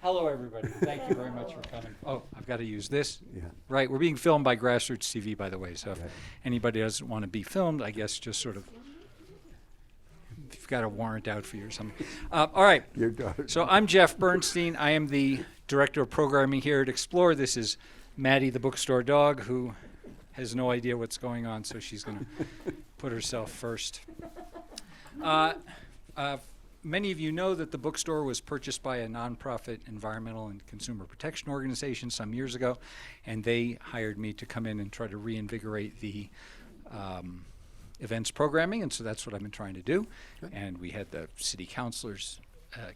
Hello, everybody. Thank you very much for coming. Oh, I've got to use this? Yeah. Right, we're being filmed by GrassRoots TV, by the way, so if Right. anybody doesn't want to be filmed, I guess just sort of, if you've got a warrant out for you or something. All right, Your daughter. so I'm Jeff Bernstein. I am the Director of Programming here at Explore. This is Maddie, the bookstore dog, who has no idea what's going on, so she's going to put herself first. Many of you know that the bookstore was purchased by a nonprofit environmental and consumer protection organization some years ago, and they hired me to come in and try to reinvigorate the events programming, and so that's what I've been trying to do. Good. And we had the city councilors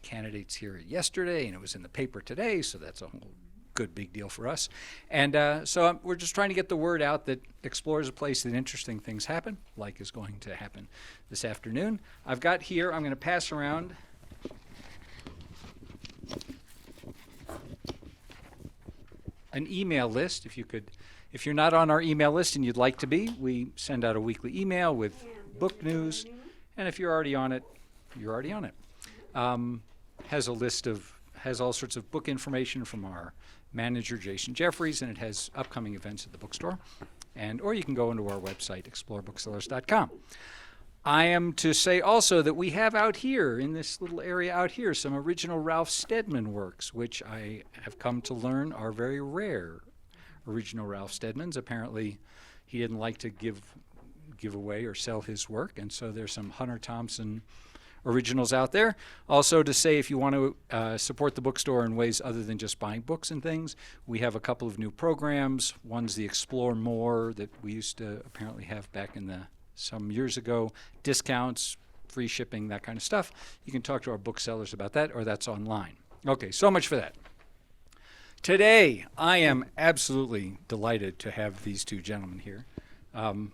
candidates here yesterday, and it was in the paper today, so that's a whole good big deal for us. And so we're just trying to get the word out that Explore is a place that interesting things happen, like is going to happen this afternoon. I've got here, I'm going to pass around an email list. If you're not on our email list and you'd like to be, we send out a weekly email with book news. And if you're already on it, you're already on it. Has all sorts of book information from our manager, Jason Jeffries, and it has upcoming events at the bookstore. Or you can go into our website, explorebooksellers.com. I am to say also that we have out here, in this little area out here, some original Ralph Steadman works, which I have come to learn are very rare original Ralph Steadmans. Apparently, he didn't like to give away or sell his work, and so there's some Hunter Thompson originals out there. Also to say, if you want to support the bookstore in ways other than just buying books and things, we have a couple of new programs. One's the Explore More that we used to apparently have back in some years ago. Discounts, free shipping, that kind of stuff. You can talk to our booksellers about that, or that's online. Okay, so much for that. Today, I am absolutely delighted to have these two gentlemen here. I'm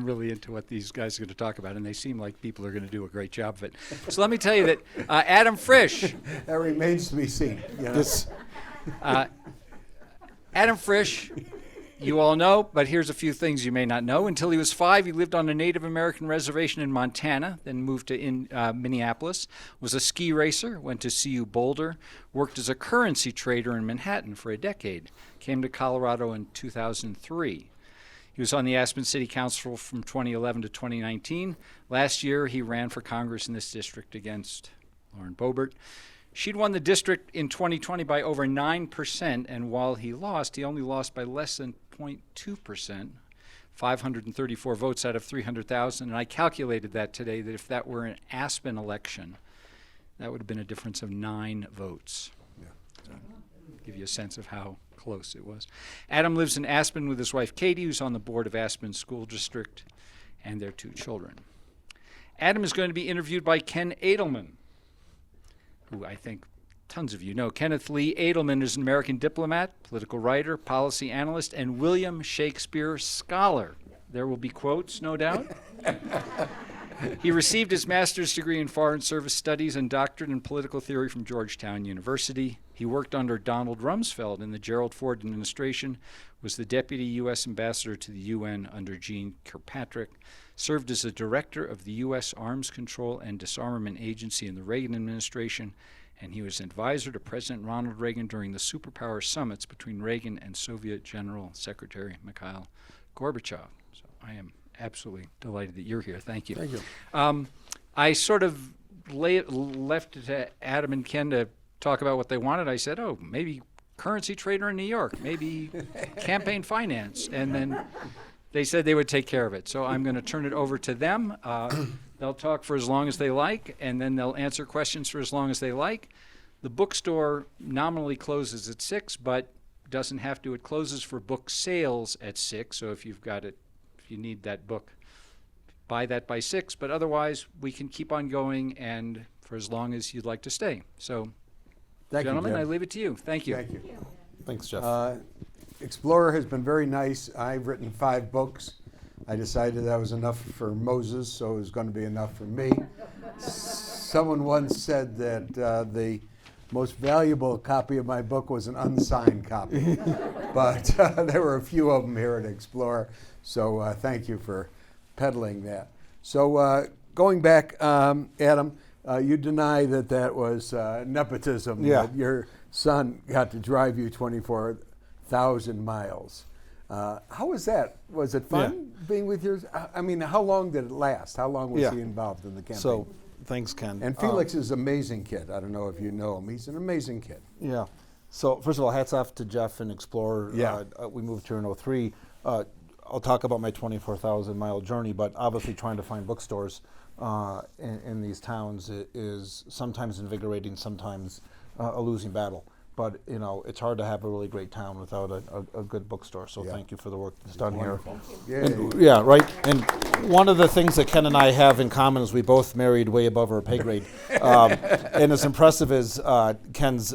really into what these guys are going to talk about, and they seem like people are going to do a great job of it. So let me tell you that Adam Frisch. That remains to be seen. You know? Adam Frisch, you all know, but here's a few things you may not know. Until he was 5, he lived on a Native American reservation in Montana, then moved to Minneapolis, was a ski racer, went to CU Boulder, worked as a currency trader in Manhattan for a decade, came to Colorado in 2003. He was on the Aspen City Council from 2011 to 2019. Last year, he ran for Congress in this district against Lauren Boebert. She'd won the district in 2020 by over 9%, and while he lost, he only lost by less than 0.2%, 534 votes out of 300,000. And I calculated that today, that if that were an Aspen election, that would have been a difference of 9 votes. Yeah. So, give you a sense of how close it was. Adam lives in Aspen with his wife Katie, who's on the board of Aspen School District, and their 2 children. Adam is going to be interviewed by Ken Adelman, who I think tons of you know. Kenneth Lee Adelman is an American diplomat, political writer, policy analyst, and William Shakespeare scholar. There will be quotes, no doubt. He received his master's degree in Foreign Service Studies and doctorate in political theory from Georgetown University. He worked under Donald Rumsfeld in the Gerald Ford administration, was the Deputy U.S. Ambassador to the U.N. under Jeane Kirkpatrick, served as a director of the U.S. Arms Control and Disarmament Agency in the Reagan administration, and he was an advisor to President Ronald Reagan during the superpower summits between Reagan and Soviet General Secretary Mikhail Gorbachev. So I am absolutely delighted that you're here. Thank you. Thank you. I sort of left it to Adam and Ken to talk about what they wanted. I said, maybe currency trader in New York, maybe campaign finance. And then they said they would take care of it. So I'm going to turn it over to them. They'll talk for as long as they like, and then they'll answer questions for as long as they like. The bookstore nominally closes at 6, but doesn't have to. It closes for book sales at 6. So if you've got it, if you need that book, buy that by 6. But otherwise, we can keep on going and for as long as you'd like to stay. So, Thank gentlemen, you, I Jeff. leave it to you. Thank you. Thank you. Thanks, Jeff. Explorer has been very nice. I've written 5 books. I decided that was enough for Moses, so it was going to be enough for me. Someone once said that the most valuable copy of my book was an unsigned copy. But there were a few of them here at Explorer, so thank you for peddling that. So going back, Adam, you deny that was nepotism. Yeah. That your son got to drive you 24,000 miles. How was that? Was it fun being with yours? I mean, how long did it last? How long was he involved in the campaign? So, thanks, Ken. And Felix is an amazing kid. I don't know if you know him. He's an amazing kid. Yeah. So first of all, hats off to Jeff and Explorer. Yeah. We moved here in '03. I'll talk about my 24,000-mile journey, but obviously trying to find bookstores in these towns is sometimes invigorating, sometimes a losing battle. But it's hard to have a really great town without a good bookstore. So thank you for the work that's done Wonderful. here. Yeah, right. And one of the things that Ken and I have in common is we both married way above our pay grade. And as impressive as Ken's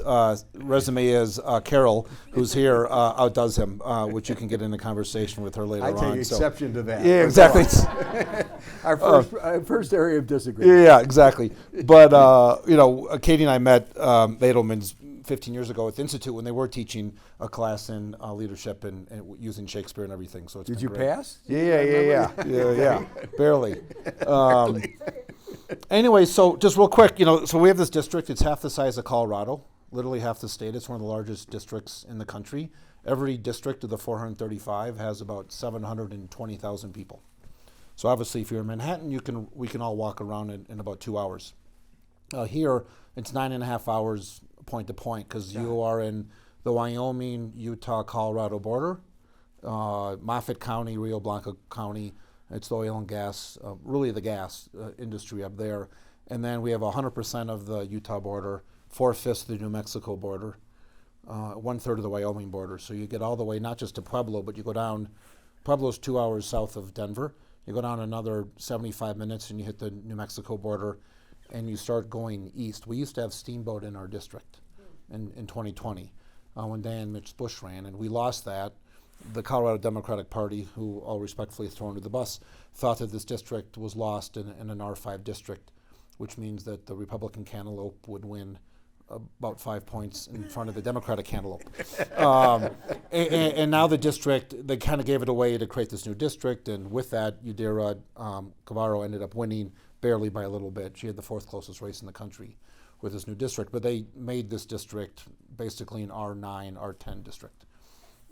resume is, Carol, who's here, outdoes him, which you can get in a conversation with her later I on. take exception to that. Yeah, exactly. Our first area of disagreement. Yeah, exactly. But Katie and I met the Adelmans 15 years ago at the Institute when they were teaching a class in leadership and using Shakespeare and everything. So Did been you great. pass? Yeah, barely. Anyway, so just real quick, so we have this district. It's half the size of Colorado, literally half the state. It's one of the largest districts in the country. Every district of the 435 has about 720,000 people. So obviously, if you're in Manhattan, we can all walk around in about 2 hours. Here, it's 9.5 hours point to point because you are in the Wyoming, Utah, Colorado border, Moffett County, Rio Blanco County. It's the oil and gas, really the gas industry up there. And then we have 100% of the Utah border, 4/5 of the New Mexico border, 1/3 of the Wyoming border. So you get all the way, not just to Pueblo, but you go down, Pueblo's 2 hours south of Denver. You go down another 75 minutes and you hit the New Mexico border and you start going east. We used to have Steamboat in our district in 2020 when Dan Mitch Bush ran, and we lost that. The Colorado Democratic Party, who all respectfully thrown to the bus, thought that this district was lost in an R5 district, which means that the Republican cantaloupe would win about 5 points in front of the Democratic cantaloupe. And now the district, they kind of gave it away to create this new district, and with that, Yadira Guevara ended up winning barely by a little bit. She had the 4th closest race in the country with this new district, but they made this district basically an R9, R10 district.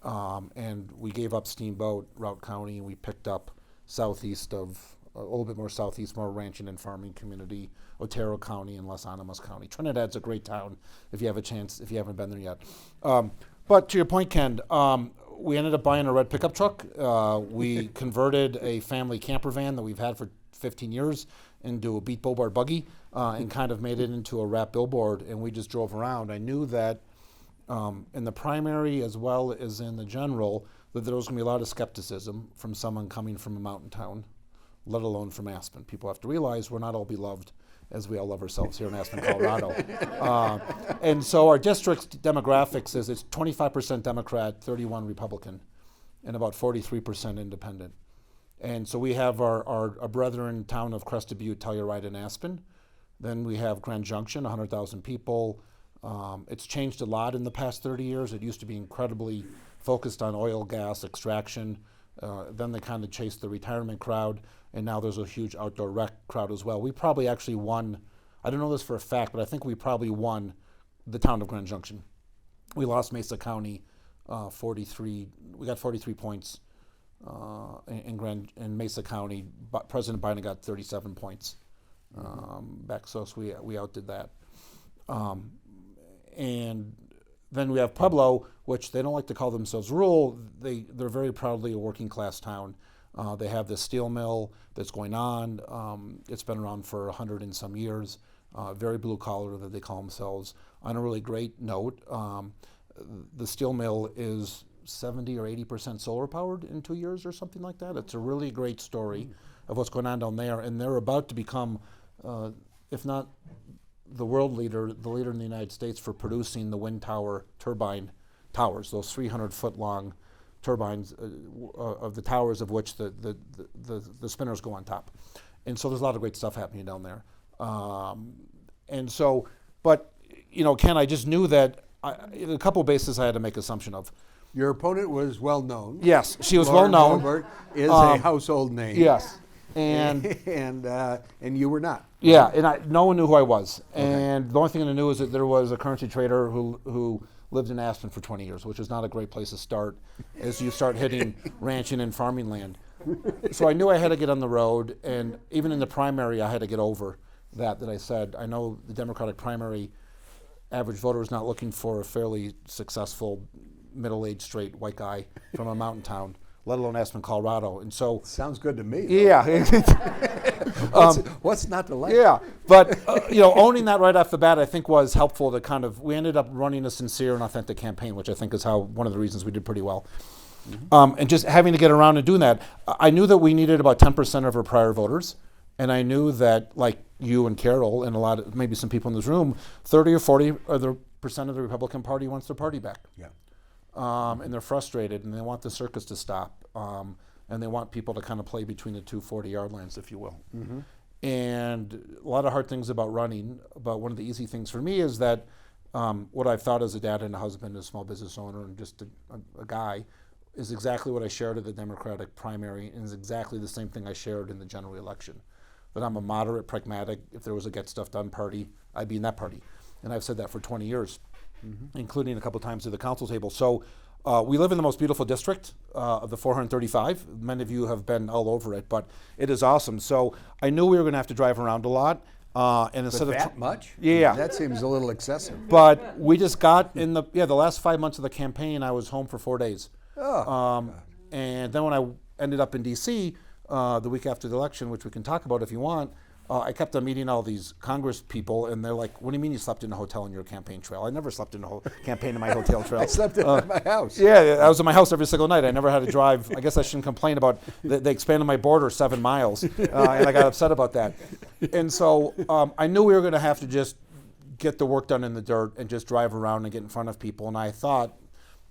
And we gave up Steamboat, Routt County, and we picked up southeast of, a little bit more southeast, more ranching and farming community, Otero County and Los Alamos County. Trinidad's a great town if you have a chance, if you haven't been there yet. But to your point, Ken, we ended up buying a red pickup truck. We converted a family camper van that we've had for 15 years into a Beat Boebert buggy and kind of made it into a wrap billboard, and we just drove around. I knew that in the primary as well as in the general, that there was going to be a lot of skepticism from someone coming from a mountain town, let alone from Aspen. People have to realize we're not all beloved as we all love ourselves here in Aspen, Colorado. And so our district's demographics is it's 25% Democrat, 31 Republican, and about 43% independent. And so we have our brethren town of Crested Butte, Telluride, and Aspen. Then we have Grand Junction, 100,000 people. It's changed a lot in the past 30 years. It used to be incredibly focused on oil, gas, extraction. Then they kind of chased the retirement crowd, and now there's a huge outdoor rec crowd as well. We probably actually won, I don't know this for a fact, but I think we probably won the town of Grand Junction. We lost Mesa County 43, we got 43 points in Mesa County. President Biden got 37 points back, so we outdid that. And then we have Pueblo, which they don't like to call themselves rural. They're very proudly a working class town. They have this steel mill that's going on. It's been around for 100 and some years. Very blue collar that they call themselves. On a really great note, the steel mill is 70 or 80% solar powered in 2 years or something like that. It's a really great story of what's going on down there, and they're about to become, if not the world leader, the leader in the United States for producing the wind tower turbine towers, those 300-foot long turbines of the towers of which the spinners go on top. And so there's a lot of great stuff happening down there. And so, but, Ken, I just knew that a couple of bases I had to make assumption of. Your opponent was well known. Yes, she was Lauren well known. Boebert is a household name. Yes. And and you were not. yeah, and no one knew who I was. And the only thing I knew is that there was a currency trader who lived in Aspen for 20 years, which is not a great place to start as you start hitting ranching and farming land. So I knew I had to get on the road, and even in the primary, I had to get over that I said, I know the Democratic primary average voter is not looking for a fairly successful, middle-aged, straight white guy from a mountain town, let alone Aspen, Colorado. And so, Sounds good to me. yeah. What's not to like? Yeah, but owning that right off the bat, I think, was helpful to kind of. We ended up running a sincere and authentic campaign, which I think is how one of the reasons we did pretty well. And just having to get around and doing that, I knew that we needed about 10% of our prior voters, and I knew that, like you and Carol and a lot of maybe some people in this room, 30 or 40% of the Republican Party wants their party back. Yeah. And they're frustrated, and they want the circus to stop, and they want people to kind of play between the two 40-yard lines, if you will. And a lot of hard things about running, but one of the easy things for me is that what I've thought as a dad and a husband, a small business owner, and just a guy, is exactly what I shared at the Democratic primary, and is exactly the same thing I shared in the general election. That I'm a moderate, pragmatic, if there was a get stuff done party, I'd be in that party. And I've said that for 20 years. Including a couple times at the council table. So we live in the most beautiful district of the 435. Many of you have been all over it, but it is awesome. So I knew we were going to have to drive around a lot. And instead But of that much? Yeah. That seems a little excessive. but we just got in the last 5 months of the campaign, I was home for 4 days. And then when I ended up in D.C. The week after the election, which we can talk about if you want, I kept on meeting all these Congress people, and they're like, "What do you mean you slept in a hotel in your campaign trail?" I never slept in a campaign in my hotel trail. I slept at my house. Yeah, I was in my house every single night. I never had to drive. I guess I shouldn't complain about they expanded my border 7 miles, and I got upset about that. And so I knew we were going to have to just get the work done in the dirt and just drive around and get in front of people. And I thought,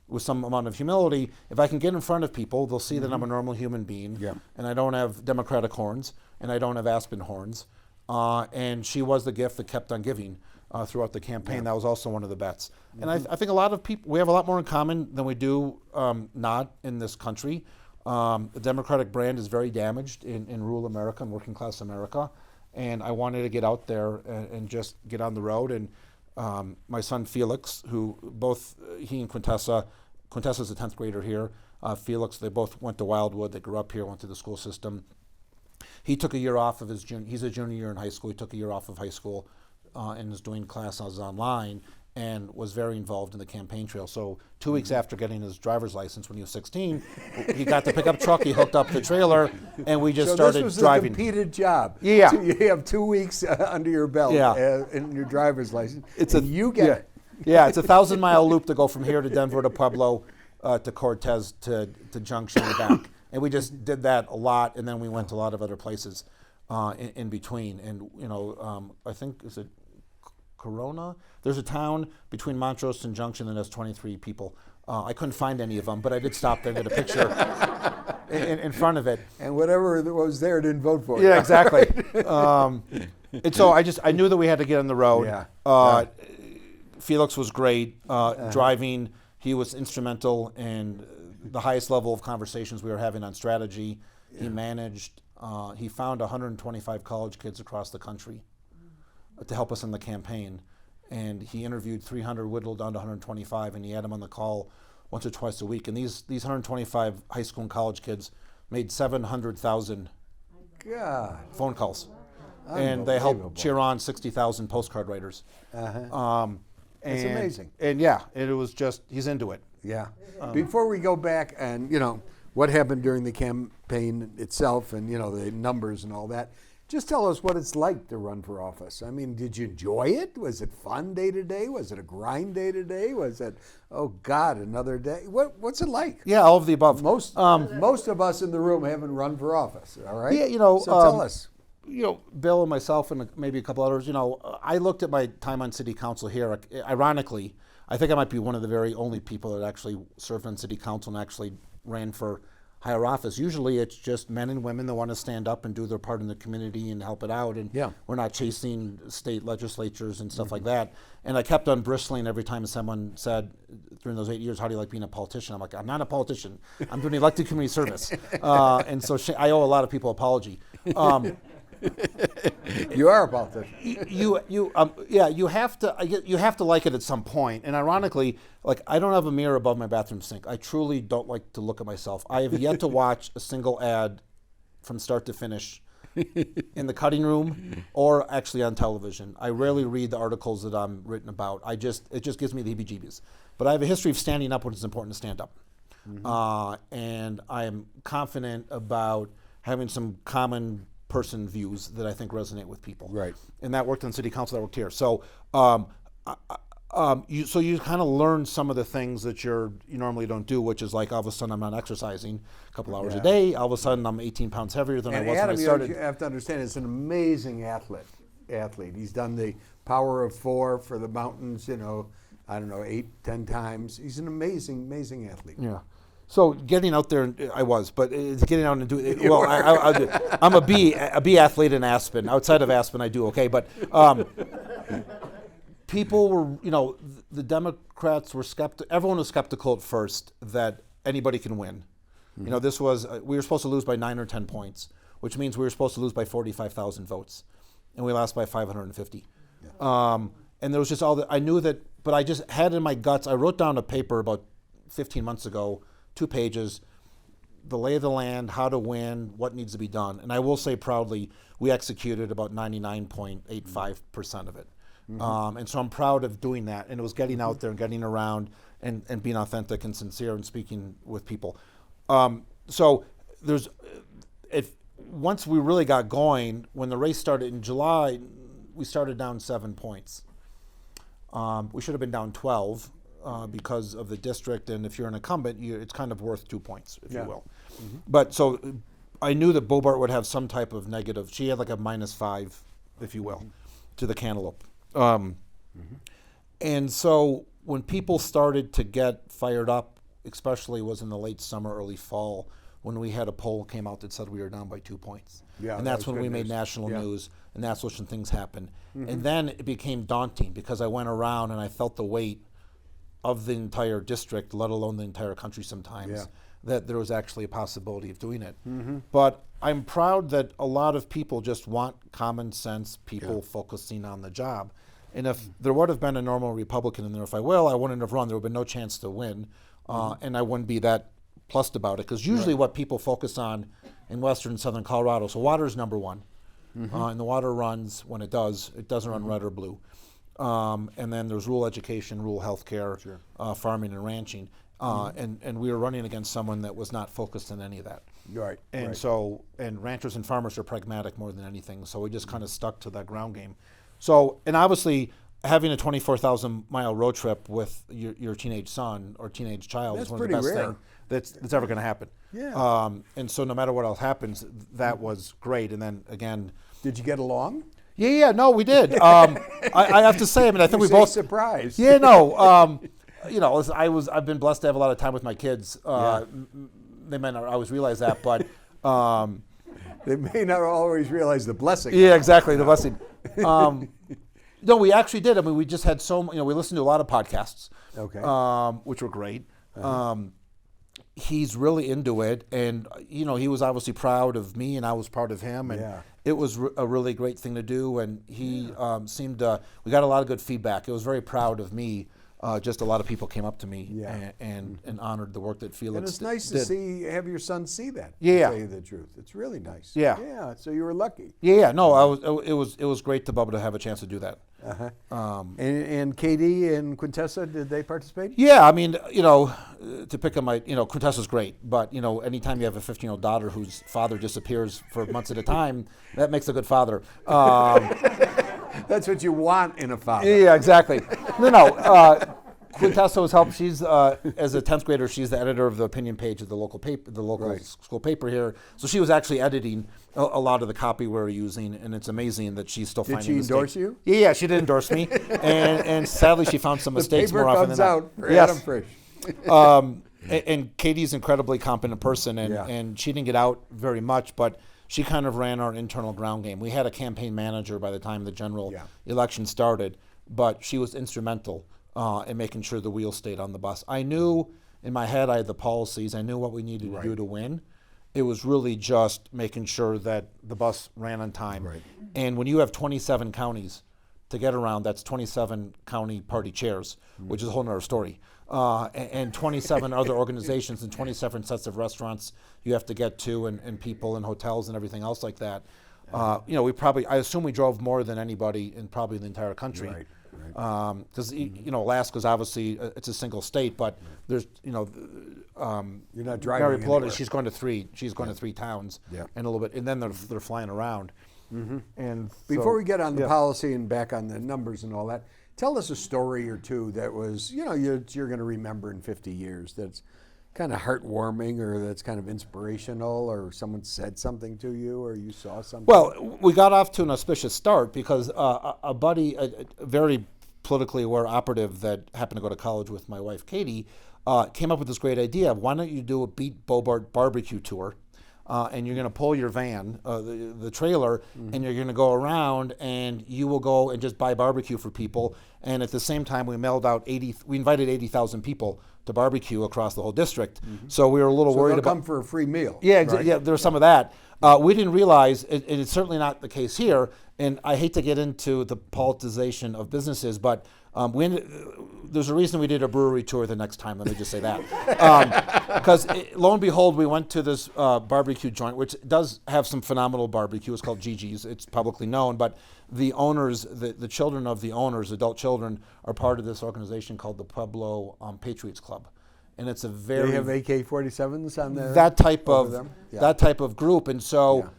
with some amount of humility, if I can get in front of people, they'll see that I'm a normal human being, and I don't have Democratic horns, and I don't have Aspen horns. And she was the gift that kept on giving throughout the campaign. That was also one of the bets. And I think a lot of people, we have a lot more in common than we do not in this country. The Democratic brand is very damaged in rural America and working class America. And I wanted to get out there and just get on the road. And my son Felix, who both he and Quintessa's a 10th grader here. Felix, they both went to Wildwood. They grew up here, went to the school system. He took a year off of his he's a junior year in high school. He took a year off of high school and is doing classes online and was very involved in the campaign trail. So 2 weeks after getting his driver's license when he was 16, he got the pickup truck, he hooked up the trailer, and we just started this was driving. a competed job. Yeah. So you have 2 weeks under your belt in your driver's license. You get it. Yeah, it's a 1,000-mile loop to go from here to Denver to Pueblo to Cortez to Junction and back. And we just did that a lot, and then we went to a lot of other places in between. And I think, is it Corona? There's a town between Montrose and Junction that has 23 people. I couldn't find any of them, but I did stop there and get a picture in front of it. And whatever was there didn't vote for it. Yeah, exactly. And so I knew that we had to get on the road. Yeah. Felix was great driving. He was instrumental in the highest level of conversations we were having on strategy. He managed, he found 125 college kids across the country to help us in the campaign. And he interviewed 300, whittled down to 125, and he had them on the call once or twice a week. And these 125 high school and college kids made 700,000 phone calls. And they helped cheer on 60,000 postcard writers. It's amazing. And it was just, he's into it. Yeah. Before we go back and, what happened during the campaign itself and, the numbers and all that, just tell us what it's like to run for office. I mean, did you enjoy it? Was it fun day to day? Was it a grind day to day? Was it, oh God, another day? What's it like? Yeah, all of the above. Most of us in the room haven't run for office, all right? Yeah, so tell us. Bill and myself and maybe a couple others, I looked at my time on city council here. Ironically, I think I might be one of the very only people that actually served on city council and actually ran for higher office. Usually it's just men and women that want to stand up and do their part in the community and help it out. And Yeah. we're not chasing state legislatures and stuff like that. And I kept on bristling every time someone said during those 8 years, how do you like being a politician? I'm like, I'm not a politician. I'm doing elected community service. And so I owe a lot of people an apology. You are a politician. You have to like it at some point. And ironically, like, I don't have a mirror above my bathroom sink. I truly don't like to look at myself. I have yet to watch a single ad from start to finish in the cutting room or actually on television. I rarely read the articles that I'm written about. It just gives me the heebie-jeebies. But I have a history of standing up when it's important to stand up. And I am confident about having some common person views that I think resonate with people. Right. And that worked on city council, that worked here. So you kind of learn some of the things that you normally don't do, which is like all of a sudden I'm not exercising a couple hours a day. All of a sudden I'm 18 pounds heavier than I was Adam, when I started. you have to understand, it's an amazing athlete. He's done the power of 4 for the mountains, 8, 10 times. He's an amazing athlete. Yeah. So getting out there, I was, but it's getting out and doing it. Well, I'm a B athlete in Aspen. Outside of Aspen, I do okay. But people were, the Democrats were skeptical. Everyone was skeptical at first that anybody can win. This was, we were supposed to lose by 9 or 10 points, which means we were supposed to lose by 45,000 votes. And we lost by 550. Yeah. And there was just I knew that, but I just had in my guts, I wrote down a paper about 15 months ago, 2 pages, the lay of the land, how to win, what needs to be done. And I will say proudly, we executed about 99.85% of it. And so I'm proud of doing that. And it was getting out there and getting around and being authentic and sincere and speaking with people. So once we really got going, when the race started in July, we started down 7 points. We should have been down 12. Because of the district, and if you're an incumbent, it's kind of worth 2 points, if you will. But so I knew that Boebert would have some type of negative. She had like a -5, if you will, to the cantaloupe. And so when people started to get fired up, especially was in the late summer, early fall, when we had a poll came out that said we were down by 2 points. Yeah, and that's that was when we good made news. national Yeah. news, and that's when things happened. And then it became daunting because I went around and I felt the weight of the entire district, let alone the entire country sometimes, that there was actually a possibility of doing it. But I'm proud that a lot of people just want common sense people focusing on the job. And if there would have been a normal Republican in there, I wouldn't have run. There would have been no chance to win. And I wouldn't be that plussed about it, because usually what people focus on in western and southern Colorado, so water is number one. And the water runs, when it doesn't run red or blue. And then there's rural education, rural healthcare, farming and ranching. And we were running against someone that was not focused on any of that. Right. And so, and ranchers and farmers are pragmatic more than anything. So we just kind of stuck to that ground game. So, and obviously having a 24,000-mile road trip with your teenage son or teenage child That's is one of the pretty best rare. things that's ever going to happen. Yeah. And so no matter what else happens, that was great. And then again, Did you get along? no, we did. I have to say, I think we both surprised. Yeah, no. I've been blessed to have a lot of time with my kids. They may not always realize that, but They may not always realize the blessing. yeah, exactly, the blessing. No, we actually did. We just had we listened to a lot of podcasts, which were great. He's really into it, and he was obviously proud of me, and I was proud of him, and it was a really great thing to do. And he seemed we got a lot of good feedback. It was very proud of me. Just a lot of people came up to me and honored the work that Felix And it's nice to have your son see that. Yeah. To tell you the truth, it's really nice. Yeah. Yeah. So you were lucky. No, it was great to be able to have a chance to do that. And Katie and Quintessa, did they participate? Yeah, to pick on my, Quintessa's great, but anytime you have a 15-year-old daughter whose father disappears for months at a time, that makes a good father. That's what you want in a father. Yeah, exactly. Quintessa was helped. She's as a 10th grader, she's the editor of the opinion page of the local paper, the local school paper here. So she was actually editing a lot of the copy we were using, and it's amazing that she's still finding mistakes. Did she endorse you? Yeah, she did endorse me, and sadly she found some mistakes more often than not. The paper comes out for Adam Frisch. And Katie's an incredibly competent person, and, Yeah. and she didn't get out very much, but she kind of ran our internal ground game. We had a campaign manager by the time the general election started, but she was instrumental in making sure the wheels stayed on the bus. I knew in my head I had the policies. I knew what we needed to do to win. It was really just making sure that the bus ran on time. Right. And when you have 27 counties to get around, that's 27 county party chairs, which is a whole nother story. And 27 other organizations and 27 sets of restaurants you have to get to, and people and hotels and everything else like that. I assume we drove more than anybody in probably the entire country. Right. Because Alaska's obviously it's a single state, but there's You're not driving Mary Pelota, anywhere. she's going to three. She's going to 3 towns, Yeah. and a little bit, and then they're flying around. And Before so- we get on the yeah. policy and back on the numbers and all that, tell us a story or two that was, you're going to remember in 50 years that's kind of heartwarming, or that's kind of inspirational, or someone said something to you, or you saw something. Well, we got off to an auspicious start because a buddy, a very politically aware operative that happened to go to college with my wife Katie, came up with this great idea. Why don't you do a Beat Boebert barbecue tour? And you're going to pull your van, the trailer, and you're going to go around, and you will go and just buy barbecue for people. And at the same time, we invited 80,000 people to barbecue across the whole district. So we were a little so worried they'll about. come for a free meal. Yeah, right? yeah, there was some of that. We didn't realize, and it's certainly not the case here, and I hate to get into the politicization of businesses, but there's a reason we did a brewery tour the next time, let me just say that. Because lo and behold, we went to this barbecue joint, which does have some phenomenal barbecue. It's called Gigi's. It's publicly known, but the owners, the children of the owners, adult children, are part of this organization called the Pueblo Patriots Club. And it's a very They have AK-47s on there. that type over of them? Yeah. that type of group, and so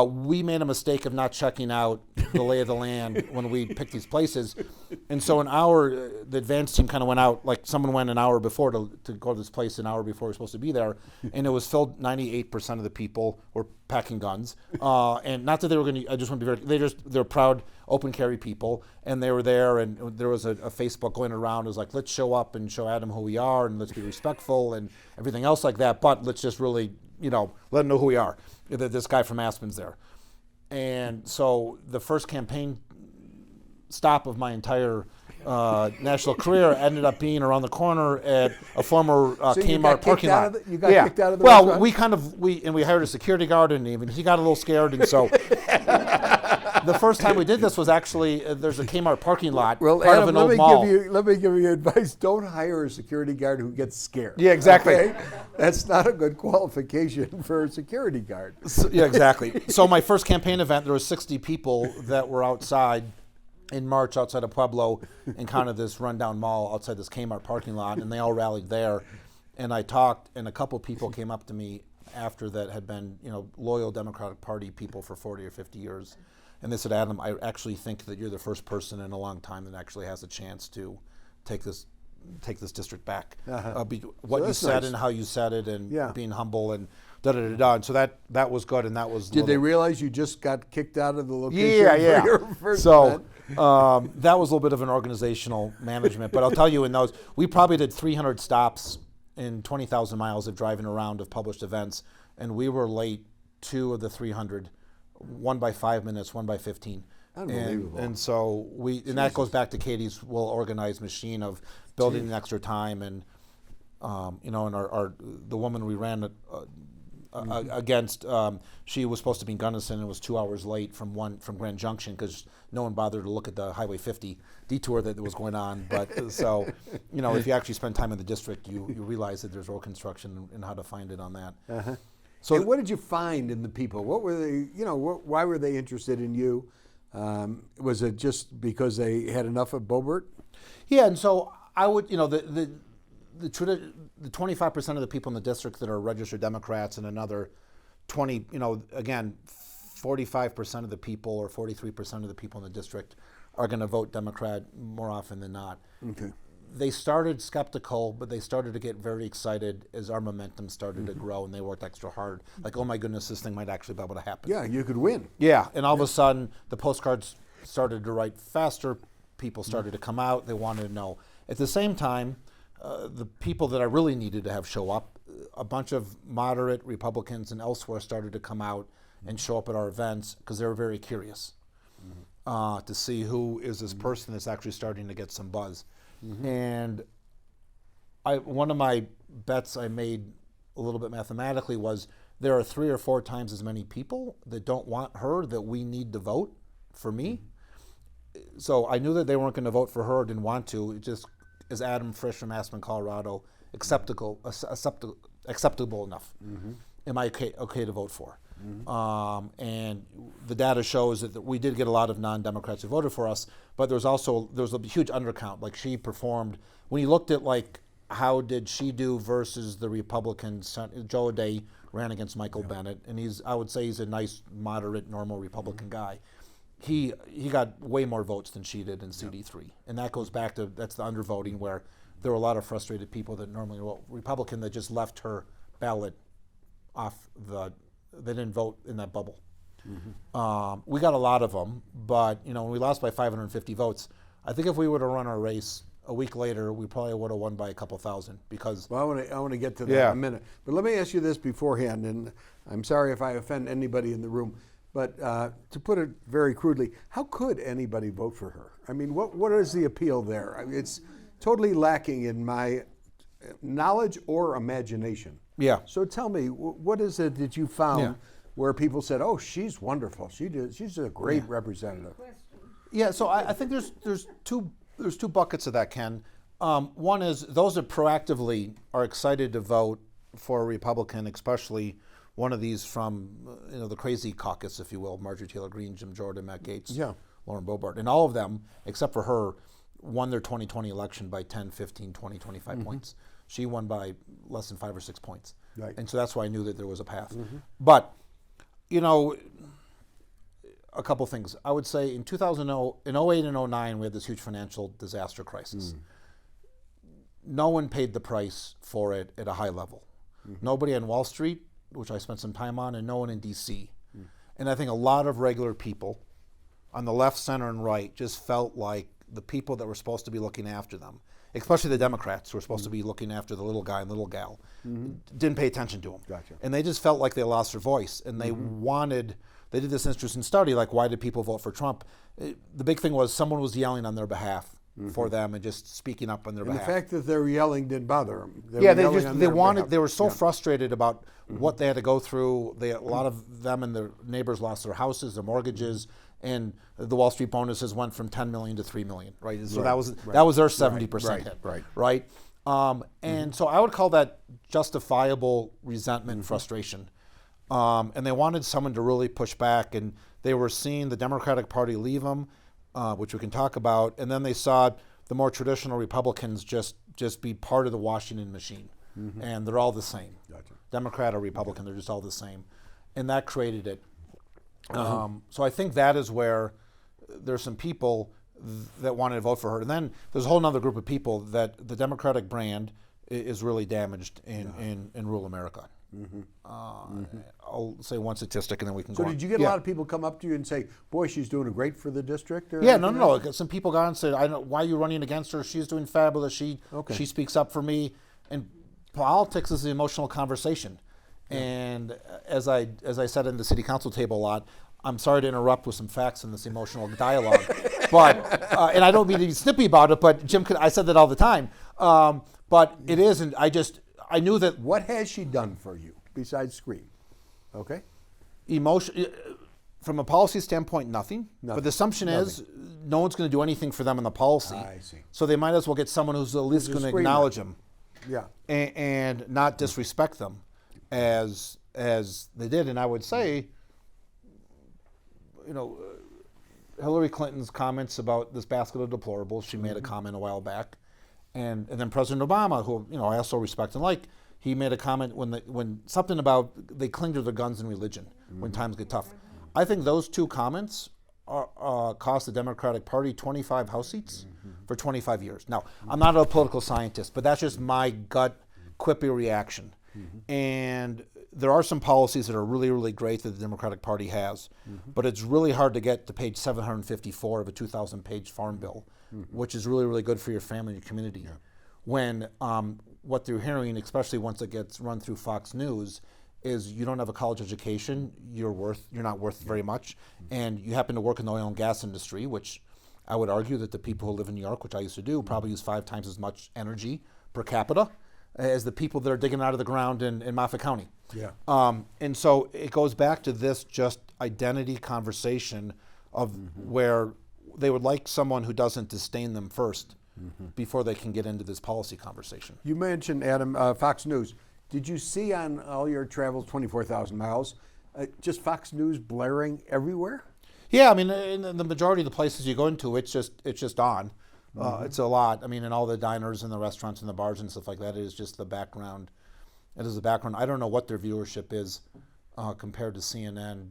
we made a mistake of not checking out the lay of the land when we picked these places, and so the advance team kind of went out, like someone went an hour before to go to this place an hour before we were supposed to be there, and it was filled. 98% of the people were packing guns, and not that they were going to. I just want to be very. They're proud open carry people, and they were there, and there was a Facebook going around. It was like, let's show up and show Adam who we are, and let's be respectful and everything else like that, but let's just really let them know who we are. This guy from Aspen's there. And so the first campaign stop of my entire national career ended up being around the corner at a former So you Kmart got parking kicked out lot. of you got kicked out of the Well, restaurant? we hired a security guard, and even he got a little scared, and so the first time we did this was actually there's a Kmart parking lot, Well, part Adam, of an let old me mall. give you advice. Don't hire a security guard who gets scared. Yeah, exactly. Okay? That's not a good qualification for a security guard. Yeah, exactly. So my first campaign event, there were 60 people that were outside in March outside of Pueblo in kind of this rundown mall outside this Kmart parking lot, and they all rallied there. And I talked, and a couple people came up to me after that had been, loyal Democratic Party people for 40 or 50 years. And they said, Adam, I actually think that you're the first person in a long time that actually has a chance to take this district back. What you that's said nice. and how you said it, and Yeah. being humble and da-da-da-da. And so that was good, and that was Did they realize you just got kicked out of the location yeah. for your first So event? that was a little bit of an organizational management. But I'll tell you, in those, we probably did 300 stops in 20,000 miles of driving around of published events, and we were late 2 of the 300, one by 5 minutes, one by 15. Unbelievable. And so and that goes back to Katie's well-organized machine of building an extra time, and and our the woman we ran against, she was supposed to be in Gunnison and was 2 hours late from Grand Junction because no one bothered to look at the Highway 50 detour that was going on. But so if you actually spend time in the district, you realize that there's road construction and how to find it on that. So And what did you find in the people? What were they? Why were they interested in you? Was it just because they had enough of Boebert? Yeah, and so I would, the 25% of the people in the district that are registered Democrats, and another 20, again, 45% of the people or 43% of the people in the district are going to vote Democrat more often than not. Okay. They started skeptical, but they started to get very excited as our momentum started to grow, and they worked extra hard. Like, oh my goodness, this thing might actually be able to happen. Yeah, you could win. Yeah, and all of a sudden, the postcards started to write faster. People started to come out. They wanted to know. At the same time, the people that I really needed to have show up, a bunch of moderate Republicans and elsewhere started to come out and show up at our events because they were very curious to see who is this person that's actually starting to get some buzz. And one of my bets I made a little bit mathematically was there are 3 or 4 times as many people that don't want her that we need to vote for me. So I knew that they weren't going to vote for her, didn't want to. It just, as Adam Frisch from Aspen, Colorado, acceptable enough. Am I okay to vote for? And the data shows that we did get a lot of non-Democrats who voted for us, but there was a huge undercount. Like, she performed, when you looked at like how did she do versus the Republicans, Joe O'Dea ran against Michael Bennett, and I would say he's a nice, moderate, normal Republican guy. He got way more votes than she did in CD3, and that goes back to, that's the undervoting, where there were a lot of frustrated people that normally vote Republican that just left her ballot off they didn't vote in that bubble. We got a lot of them, but when we lost by 550 votes, I think if we would have run our race a week later, we probably would have won by a couple thousand, because. Well, I want to get to that in a minute, but let me ask you this beforehand, and I'm sorry if I offend anybody in the room, but to put it very crudely, how could anybody vote for her? I mean, what is the appeal there? I mean, it's totally lacking in my knowledge or imagination. Yeah. So tell me, what is it that you found where people said, "Oh, she's wonderful. She's a great representative." Yeah. So I think there's two buckets of that, Ken. One is those that proactively are excited to vote for a Republican, especially one of these from the crazy caucus, if you will, Marjorie Taylor Greene, Jim Jordan, Matt Gaetz, Lauren Boebert, and all of them, except for her, won their 2020 election by 10, 15, 20, 25 points. She won by less than 5 or 6 points. Right. And so that's why I knew that there was a path. But, a couple things. I would say in 08 and 09, we had this huge financial disaster crisis. No one paid the price for it at a high level. Nobody on Wall Street, which I spent some time on, and no one in D.C. And I think a lot of regular people on the left, center, and right just felt like the people that were supposed to be looking after them, especially the Democrats who were supposed to be looking after the little guy and little gal, didn't pay attention to them. Gotcha. And they just felt like they lost their voice, and they they did this interesting study, like, why did people vote for Trump? The big thing was someone was yelling on their behalf for them and just speaking up on their behalf. The fact that they were yelling didn't bother them. They were so frustrated about what they had to go through. A lot of them and their neighbors lost their houses, their mortgages, and the Wall Street bonuses went from 10 million to 3 million, right? So that was their 70% hit, right? And so I would call that justifiable resentment and frustration. And they wanted someone to really push back, and they were seeing the Democratic Party leave them, which we can talk about, and then they saw the more traditional Republicans just be part of the Washington machine, and they're all the same. Gotcha. Democrat or Republican, they're just all the same, and that created it. So I think that is where there's some people that wanted to vote for her, and then there's a whole other group of people that the Democratic brand is really damaged in rural America. I'll say one statistic and then we can go on. So did you get a lot of people come up to you and say, "Boy, she's doing great for the district"? Or no. Some people got and said, "I know why are you running against her? She's doing fabulous. She speaks up for me." And politics is an emotional conversation. And as I said in the city council table a lot, I'm sorry to interrupt with some facts in this emotional dialogue, but and I don't mean to be snippy about it, but I said that all the time. But it isn't. I knew that. What has she done for you besides scream? Okay. From a policy standpoint, nothing. But the assumption is no one's going to do anything for them in the policy. I see. So they might as well get someone who's at least going to acknowledge them. Yeah. And not disrespect them as they did. And I would say, Hillary Clinton's comments about this basket of deplorables, she made a comment a while back. And then President Obama, who I also respect and like, he made a comment when something about they cling to their guns and religion when times get tough. I think those two comments cost the Democratic Party 25 House seats for 25 years. Now, I'm not a political scientist, but that's just my gut, quippy reaction. And there are some policies that are really, really great that the Democratic Party has, but it's really hard to get to page 754 of a 2,000-page farm bill, which is really, really good for your family and your community. when what they're hearing, especially once it gets run through Fox News, is you don't have a college education, you're not worth very much, and you happen to work in the oil and gas industry, which I would argue that the people who live in New York, which I used to do, probably use 5 times as much energy per capita as the people that are digging out of the ground in Moffat County. Yeah. And so it goes back to this just identity conversation of where they would like someone who doesn't disdain them first before they can get into this policy conversation. You mentioned, Adam, Fox News. Did you see on all your travels, 24,000 miles, just Fox News blaring everywhere? Yeah, I mean, in the majority of the places you go into, it's just on. It's a lot. I mean, in all the diners and the restaurants and the bars and stuff like that, it is just the background. It is the background. I don't know what their viewership is compared to CNN,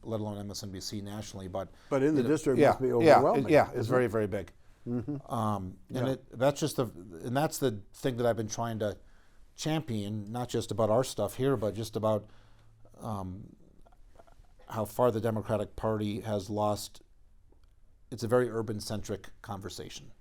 let alone MSNBC nationally, but in the district, it yeah, must be overwhelming. It's very, very big. And that's the thing that I've been trying to champion, not just about our stuff here, but just about how far the Democratic Party has lost. It's a very urban-centric conversation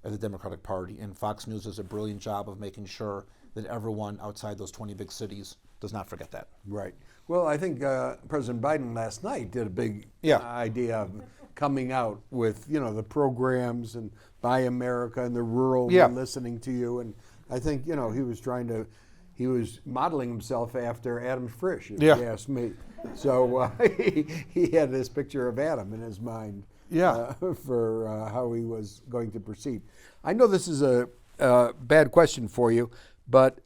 at the Democratic Party, and Fox News does a brilliant job of making sure that everyone outside those 20 big cities does not forget that. Right. Well, I think President Biden last night did a big idea of coming out with, the programs and Buy America and the rural listening to you. And I think, he was modeling himself after Adam Frisch, if you ask me. So he had this picture of Adam in his mind for how he was going to proceed. I know this is a bad question for you, but,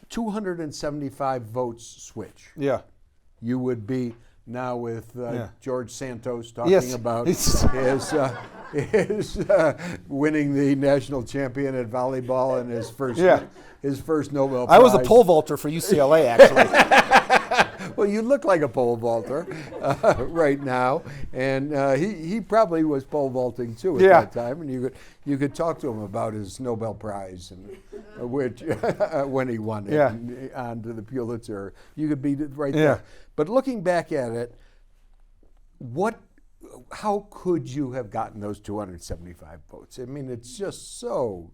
275 votes switch. Yeah. You would be now with George Santos talking about his winning the national champion at volleyball and his first Nobel Prize. I was a pole vaulter for UCLA, actually. Well, you look like a pole vaulter right now, and he probably was pole vaulting too at that time, and you could talk to him about his Nobel Prize and which when he won it and onto the Pulitzer. You could be right there. But looking back at it, how could you have gotten those 275 votes? I mean, it's just so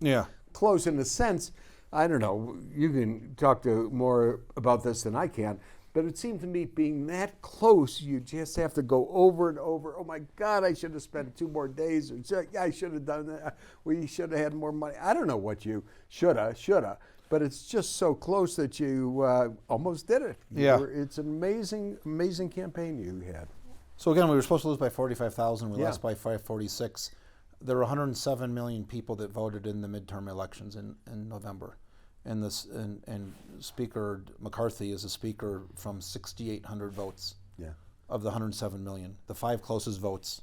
close in a sense. I don't know. You can talk to more about this than I can. But it seemed to me being that close, you just have to go over and over. Oh my God, I should have spent 2 more days. Or I should have done that. We should have had more money. I don't know what you shoulda. But it's just so close that you almost did it. It's an amazing campaign you had. So again, we were supposed to lose by 45,000. We lost by 546. There were 107 million people that voted in the midterm elections in November. And Speaker McCarthy is a speaker from 6,800 votes of the 107 million. The 5 closest votes,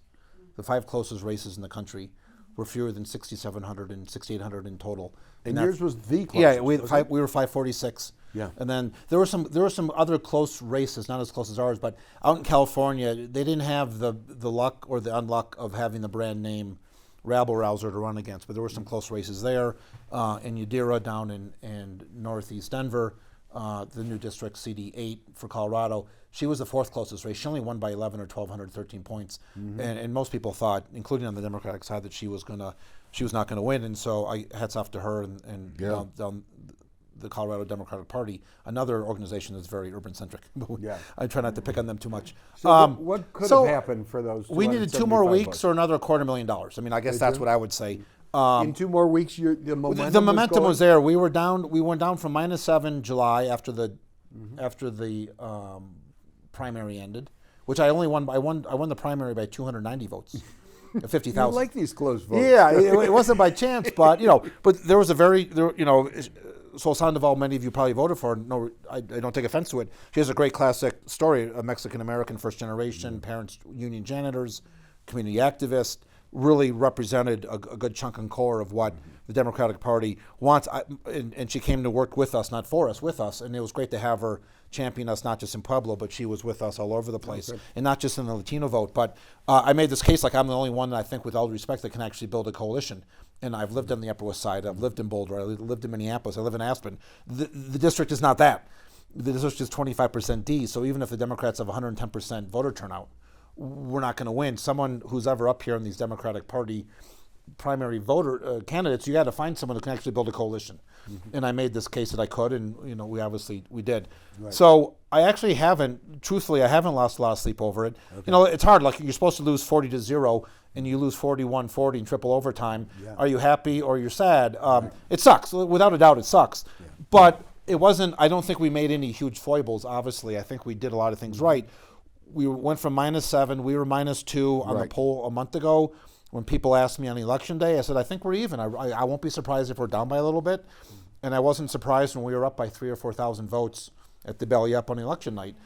the 5 closest races in the country were fewer than 6,700 and 6,800 in total. And yours was the closest. Yeah, we were 546. Yeah. And then there were some other close races, not as close as ours, but out in California, they didn't have the luck or the unluck of having the brand name rabble-rouser to run against, but there were some close races there. In Yadira down in northeast Denver, the new district, CD8 for Colorado, she was the 4th closest race. She only won by 11 or 1,213 points, and most people thought, including on the Democratic side, that she was not going to win. And so hats off to her and down the Colorado Democratic Party, another organization that's very urban-centric. I try not to pick on them too much. So what could have happened for those? We needed 2 more weeks or another $250,000. I mean, I guess that's what I would say. In 2 more weeks, the momentum was there. We went down from -7 July after the primary ended, which I won the primary by 290 votes. 50,000. You like these close votes. Yeah, it wasn't by chance, but there was so Sandoval, many of you probably voted for. No, I don't take offense to it. She has a great classic story, a Mexican-American first generation, parents, union janitors, community activist, really represented a good chunk and core of what the Democratic Party wants. And she came to work with us, not for us, with us. And it was great to have her champion us, not just in Pueblo, but she was with us all over the place. Okay. And not just in the Latino vote. But I made this case like I'm the only one that I think, with all due respect, that can actually build a coalition. And I've lived on the Upper West Side. I've lived in Boulder. I lived in Minneapolis. I live in Aspen. The district is not that. The district is 25% D. So even if the Democrats have 110% voter turnout, we're not going to win. Someone who's ever up here in these Democratic Party primary voter candidates, you got to find someone who can actually build a coalition. And I made this case that I could, and we did. Right. So I actually truthfully, I haven't lost a lot of sleep over it. Okay. It's hard. Like, you're supposed to lose 40-0, and you lose 41-40 in triple overtime. Yeah. Are you happy or you're sad? It sucks. Without a doubt, it sucks. Yeah. But it wasn't. I don't think we made any huge foibles. Obviously, I think we did a lot of things right. We went from -7. We were -2 on the Right. poll a month ago. When people asked me on election day, I said, I think we're even. I won't be surprised if we're down by a little bit. And I wasn't surprised when we were up by 3,000 or 4,000 votes at the belly up on election night.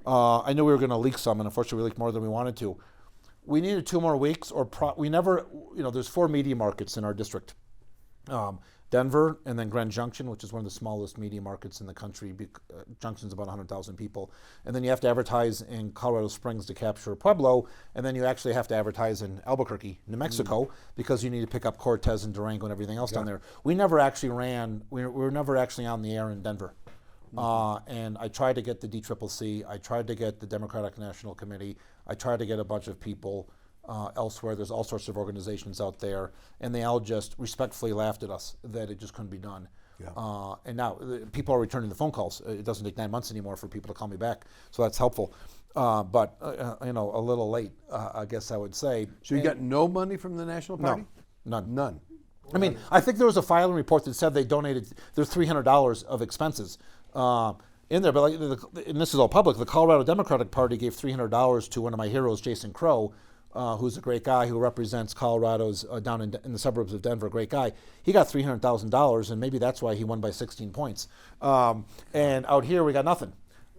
I knew we were going to leak some, and unfortunately we leaked more than we wanted to. We needed 2 more weeks, we never, there's 4 media markets in our district. Denver, and then Grand Junction, which is one of the smallest media markets in the country. Junction's about 100,000 people. And then you have to advertise in Colorado Springs to capture Pueblo, and then you actually have to advertise in Albuquerque, New Mexico, because you need to pick up Cortez and Durango and everything else down there. We never actually we were never actually on the air in Denver. And I tried to get the DCCC, I tried to get the Democratic National Committee, I tried to get a bunch of people elsewhere. There's all sorts of organizations out there, and they all just respectfully laughed at us that it just couldn't be done. Yeah. And now people are returning the phone calls. It doesn't take 9 months anymore for people to call me back, so that's helpful. But a little late, I guess I would say. So you got no money from the National Party? No, none. None. I mean, I think there was a filing report that said they donated. There's $300 of expenses in there, but and this is all public. The Colorado Democratic Party gave $300 to one of my heroes, Jason Crow, who's a great guy who represents Colorado's down in the suburbs of Denver. Great guy. He got $300,000, and maybe that's why he won by 16 points. And out here, we got nothing.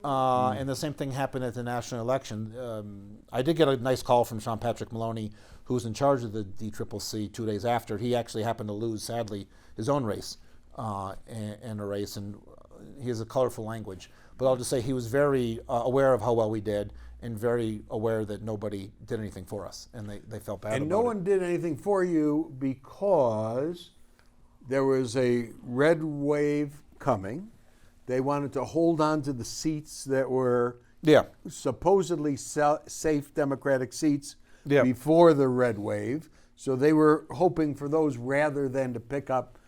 And the same thing happened at the national election. I did get a nice call from Sean Patrick Maloney, who's in charge of the DCCC 2 days after. He actually happened to lose, sadly, his own race in a race, and he has a colorful language. But I'll just say he was very aware of how well we did, and very aware that nobody did anything for us, and they felt bad about it. And no one did anything for you because there was a red wave coming. They wanted to hold on to the seats that were supposedly safe Democratic seats before the red wave. So they were hoping for those rather than to pick up,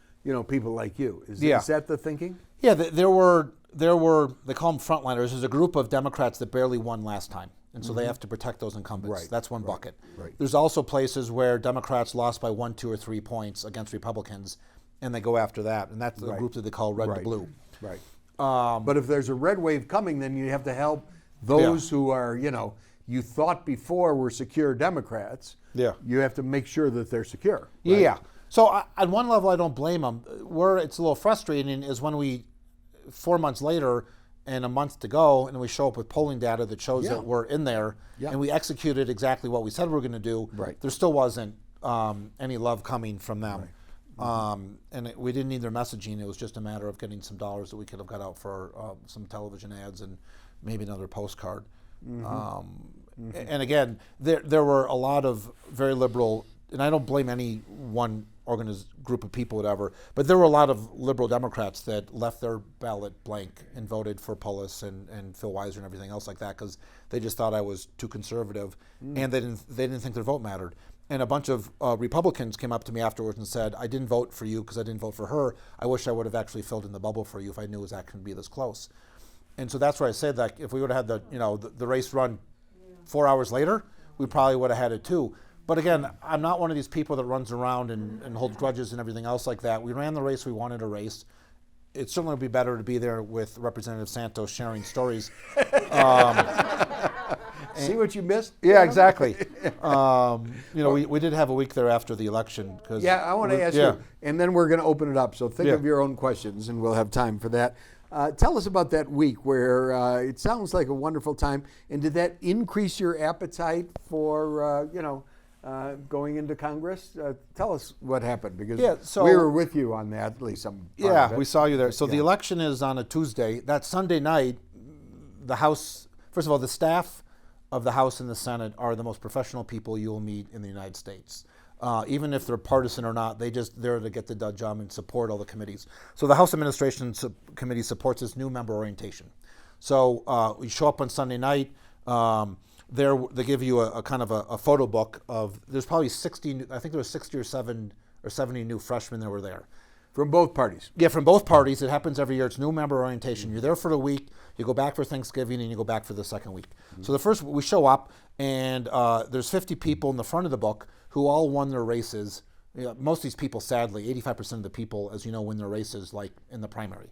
people like you. Is that the thinking? Yeah, there were, they call them frontliners. There's a group of Democrats that barely won last time, and so they have to protect those incumbents. Right, That's one bucket. Right. There's also places where Democrats lost by 1, 2, or 3 points against Republicans, and they go after that, and that's the group that they call red to blue. Right. But if there's a red wave coming, then you have to help those who are, you thought before were secure Democrats. Yeah. You have to make sure that they're secure. Right? Yeah. So on one level, I don't blame them. Where it's a little frustrating is when 4 months later and a month to go, and we show up with polling data that shows that we're in there, and we executed exactly what we said we were going to do. Right. There still wasn't any love coming from them. Right. We didn't need their messaging. It was just a matter of getting some dollars that we could have got out for some television ads and maybe another postcard. And again, there were a lot of very liberal, and I don't blame any one group of people, whatever, but there were a lot of liberal Democrats that left their ballot blank and voted for Pullis and Phil Weiser and everything else like that because they just thought I was too conservative, and they didn't think their vote mattered. And a bunch of Republicans came up to me afterwards and said, I didn't vote for you because I didn't vote for her. I wish I would have actually filled in the bubble for you if I knew it was actually going to be this close. And so that's why I said that if we would have had the race run 4 hours later, we probably would have had it too. But again, I'm not one of these people that runs around and holds grudges and everything else like that. We ran the race we wanted to race. It certainly would be better to be there with Representative Santos sharing stories. See what you missed? Yeah, exactly. We did have a week there after the election. I want to ask you, and then we're going to open it up. So think of your own questions, and we'll have time for that. Tell us about that week where it sounds like a wonderful time. And did that increase your appetite for, going into Congress? Tell us what happened, because we were with you on that, at least some part of it. We saw you there. So the election is on a Tuesday. That Sunday night, the House, first of all, the staff of the House and the Senate are the most professional people you will meet in the United States. Even if they're partisan or not, they're there to get the job and support all the committees. So the House Administration Committee supports this new member orientation. So we show up on Sunday night. there they give you a kind of a photo book of, there's probably 60, I think there was 60 or 70 new freshmen that were there. From both parties. Yeah, from both parties. It happens every year. It's new member orientation. You're there for the week. You go back for Thanksgiving, and you go back for the second week. So the first, we show up, and there's 50 people in the front of the book who all won their races. You know, most of these people, sadly, 85% of the people, as you know, win their races like in the primary.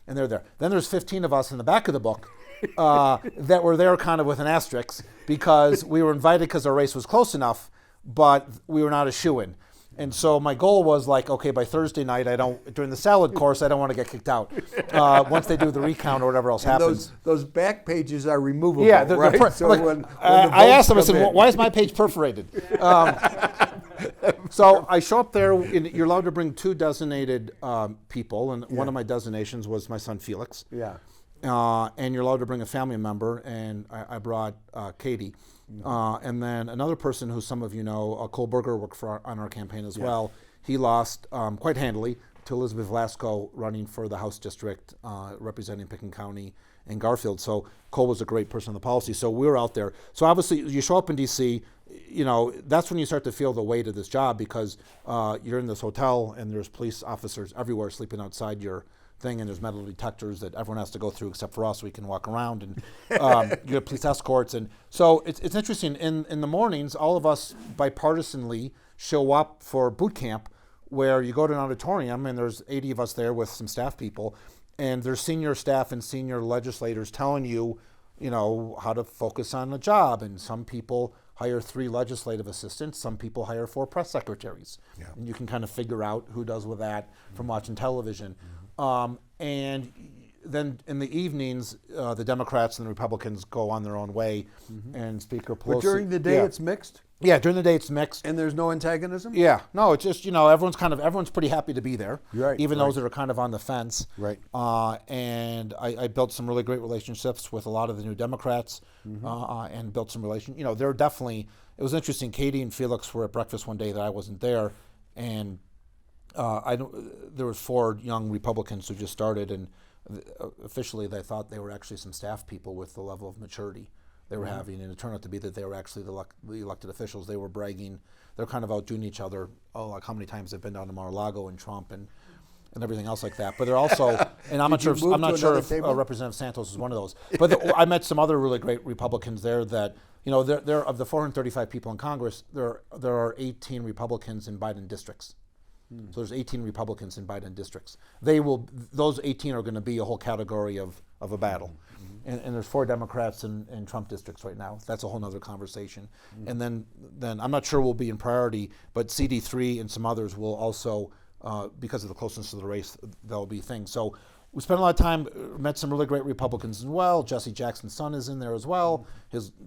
And they're there. Then there's 15 of us in the back of the book that were there kind of with an asterisk because we were invited because our race was close enough, but we were not a shoo-in. And so my goal was like, okay, by Thursday night, during the salad course, I don't want to get kicked out. Once they do the recount or whatever else And happens. those back pages are removable, Yeah, right? So look, when the I asked them, I votes said, come in- why is my page perforated? So I show up there, and you're allowed to bring 2 designated people, and one of my designations was my son Felix. Yeah. And you're allowed to bring a family member, and I brought Katie. And then another person who some of you know, Cole Berger, worked on our campaign as well. He lost quite handily to Elizabeth Velasco running for the House District, representing Pickens County and Garfield. So Cole was a great person on the policy. So we were out there. So obviously you show up in DC, you know, that's when you start to feel the weight of this job because you're in this hotel and there's police officers everywhere sleeping outside your thing, and there's metal detectors that everyone has to go through except for us. We can walk around, and you have police escorts. And so it's interesting. In the mornings, all of us bipartisanly show up for boot camp, where you go to an auditorium and there's 80 of us there with some staff people, and there's senior staff and senior legislators telling you, you know, how to focus on the job. And some people hire 3 legislative assistants. Some people hire 4 press secretaries. Yeah. And you can kind of figure out who does with that from watching television. And then in the evenings, the Democrats and the Republicans go on their own way, and Speaker Pelosi. But during the day, it's mixed? Yeah, during the day it's mixed. And there's no antagonism? Yeah, no, it's just, you know, everyone's pretty happy to be there, Right, even right. those that are kind of on the fence. Right. And I built some really great relationships with a lot of the new Democrats, and built some you know, they're definitely, it was interesting. Katie and Felix were at breakfast one day that I wasn't there, and there was 4 young Republicans who just started, and officially they thought they were actually some staff people with the level of maturity they were having, and it turned out to be that they were actually the elected officials. They were bragging. They're kind of outdoing each other. Oh, like how many times they've been down to Mar-a-Lago and Trump and everything else like that. But they're also, and I'm not sure if Representative Santos is one of those. But I met some other really great Republicans there that, you know, they're of the 435 people in Congress, there are 18 Republicans in Biden districts. So there's 18 Republicans in Biden districts. Those 18 are going to be a whole category of a battle. And there's 4 Democrats in Trump districts right now. That's a whole nother conversation. And then I'm not sure we'll be in priority, but CD3 and some others will also, because of the closeness of the race, there'll be things. So we spent a lot of time, met some really great Republicans as well. Jesse Jackson's son is in there as well.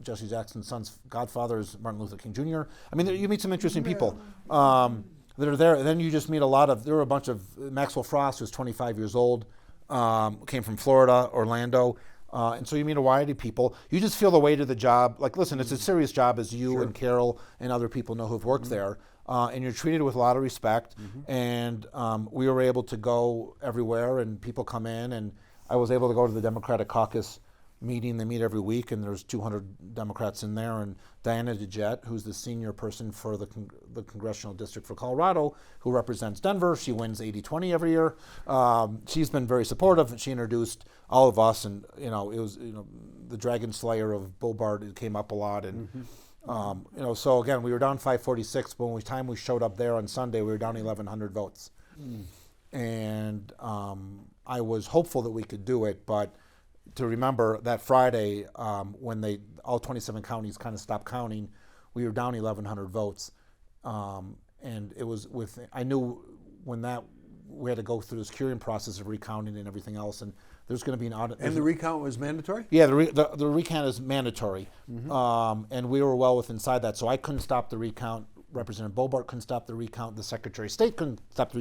Jesse Jackson's son's godfather is Martin Luther King Jr. I mean, you meet some interesting people that are there. And then you just meet there were a bunch of, Maxwell Frost, who's 25 years old, came from Florida, Orlando. And so you meet a variety of people. You just feel the weight of the job. Like, listen, it's a serious job, as you and Carol and other people know who've worked there. And you're treated with a lot of respect. And we were able to go everywhere, and people come in. And I was able to go to the Democratic Caucus meeting. They meet every week, and there's 200 Democrats in there. And Diana DeJette, who's the senior person for the Congressional District for Colorado, who represents Denver, she wins 80-20 every year. She's been very supportive, and she introduced all of us. And, you know, it was, you know, the Dragon Slayer of Boebert came up a lot. And, you know, so again, we were down 546, but when time we showed up there on Sunday, we were down 1,100 votes. And I was hopeful that we could do it, but to remember that Friday, when all 27 counties kind of stopped counting, we were down 1,100 votes. And it was I knew when we had to go through this curing process of recounting and everything else, and there's going to be an audit. And the recount was mandatory? Yeah, the recount is mandatory. And we were well within inside that, so I couldn't stop the recount. Representative Boebert couldn't stop the recount. The Secretary of State couldn't stop the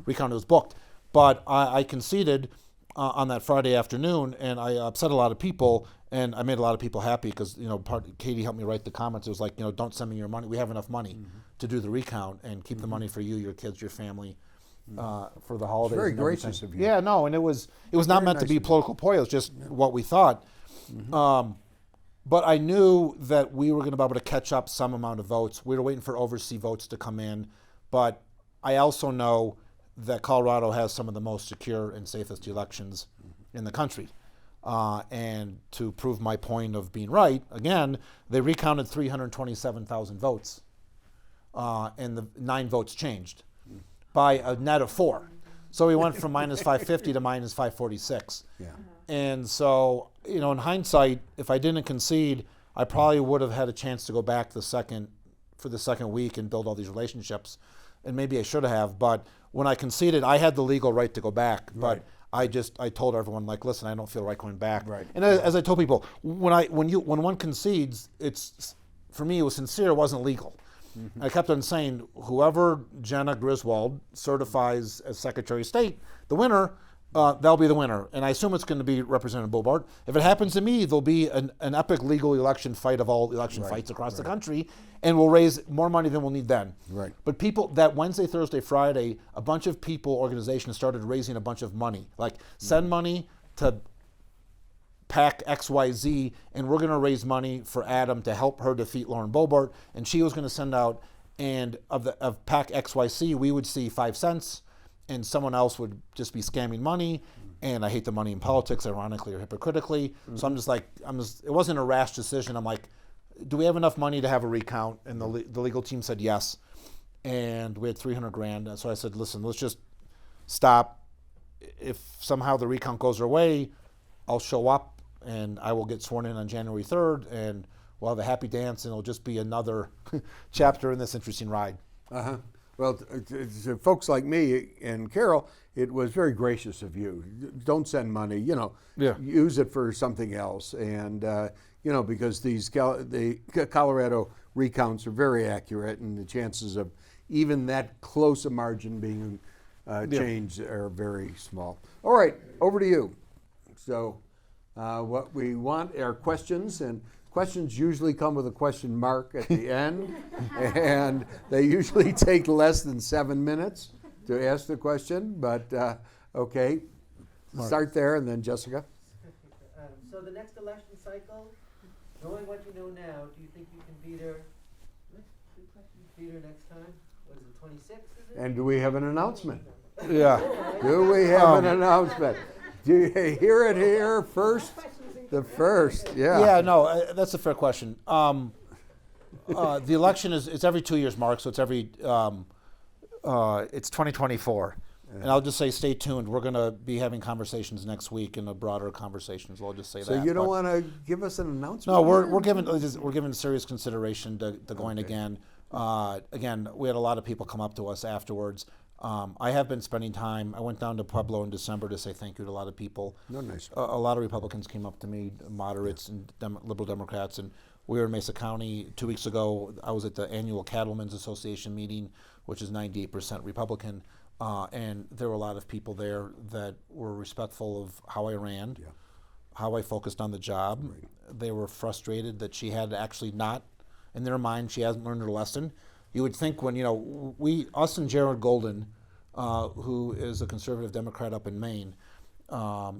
recount. It was booked. But I conceded on that Friday afternoon, and I upset a lot of people, and I made a lot of people happy because, you know, Katie helped me write the comments. It was like, you know, don't send me your money. We have enough money to do the recount, and keep the money for you, your kids, your family, for the holidays. It's very and gracious of you. Yeah, no, and it was not meant to be political ploy. It was just what we thought. But I knew that we were going to be able to catch up some amount of votes. We were waiting for overseas votes to come in. But I also know that Colorado has some of the most secure and safest elections in the country. And to prove my point of being right, again, they recounted 327,000 votes. And the 9 votes changed by a net of 4. So we went from minus 550 to minus 546. Yeah. And so, you know, in hindsight, if I didn't concede, I probably would have had a chance to go back for the second week and build all these relationships. And maybe I should have. But when I conceded, I had the legal right to go back. But I told everyone, like, listen, I don't feel right going back. Right. And as I told people, when one concedes, it's, for me, it was sincere, it wasn't legal. I kept on saying, whoever Jenna Griswold certifies as Secretary of State, the winner, they'll be the winner. And I assume it's going to be Representative Boebert. If it happens to me, there'll be an epic legal election fight of all election fights across the country, and we'll raise more money than we'll need then. Right. But people, that Wednesday, Thursday, Friday, a bunch of people, organizations started raising a bunch of money. Like, send money to PAC XYZ, and we're going to raise money for Adam to help her defeat Lauren Boebert, and she was going to send out, and of PAC XYZ, we would see 5 cents, and someone else would just be scamming money, and I hate the money in politics, ironically or hypocritically. So I'm just like, it wasn't a rash decision. I'm like, do we have enough money to have a recount? And the legal team said yes, and we had 300 grand. And so I said, listen, let's just stop. If somehow the recount goes our way, I'll show up, and I will get sworn in on January 3rd, and we'll have a happy dance, and it'll just be another chapter in this interesting ride. Uh-huh. Well, to folks like me and Carol, it was very gracious of you. Don't send money, use it for something else. And, because the Colorado recounts are very accurate, and the chances of even that close a margin being changed are very small. All right, over to you. So what we want are questions, and questions usually come with a question mark at the end, and they usually take less than 7 minutes to ask the question, but okay. Start there, and then Jessica. So the next election cycle, knowing what you know now, do you think you can beat her next time? What is it, 26, is it? And do we have an announcement? Yeah. Do we have an announcement? Do you hear it here first? The first, yeah. Yeah, no, that's a fair question. The election it's every 2 years, Mark, so it's it's 2024. And I'll just say, stay tuned. We're going to be having conversations next week, in a broader conversations. I'll just say that. So you don't want to give us an announcement? No, we're giving serious consideration to going again. Again, we had a lot of people come up to us afterwards. I have been spending time. I went down to Pueblo in December to say thank you to a lot of people. No, nice. A lot of Republicans came up to me, moderates and liberal Democrats, and we were in Mesa County 2 weeks ago. I was at the annual Cattlemen's Association meeting, which is 98% Republican, and there were a lot of people there that were respectful of how I ran, how I focused on the job. Right. They were frustrated that she had actually not, in their mind, she hasn't learned her lesson. You would think when, us and Jared Golden, who is a conservative Democrat up in Maine,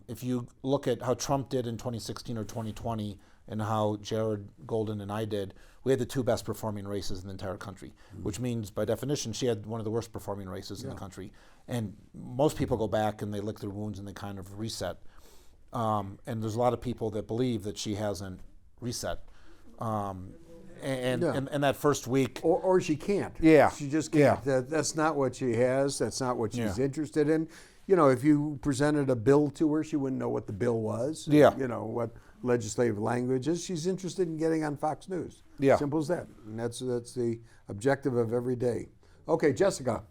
if you look at how Trump did in 2016 or 2020 and how Jared Golden and I did, we had the 2 best performing races in the entire country, which means by definition she had one of the worst performing races in the country. And most people go back and they lick their wounds and they kind of reset. And there's a lot of people that believe that she hasn't reset. And that first week, or she can't. Yeah, she just can't. Yeah. That's not what she has. That's not what she's interested in. If you presented a bill to her, she wouldn't know what the bill was. Yeah. What legislative language is. She's interested in getting on Fox News. Yeah. Simple as that. And that's the objective of every day. Okay, Jessica.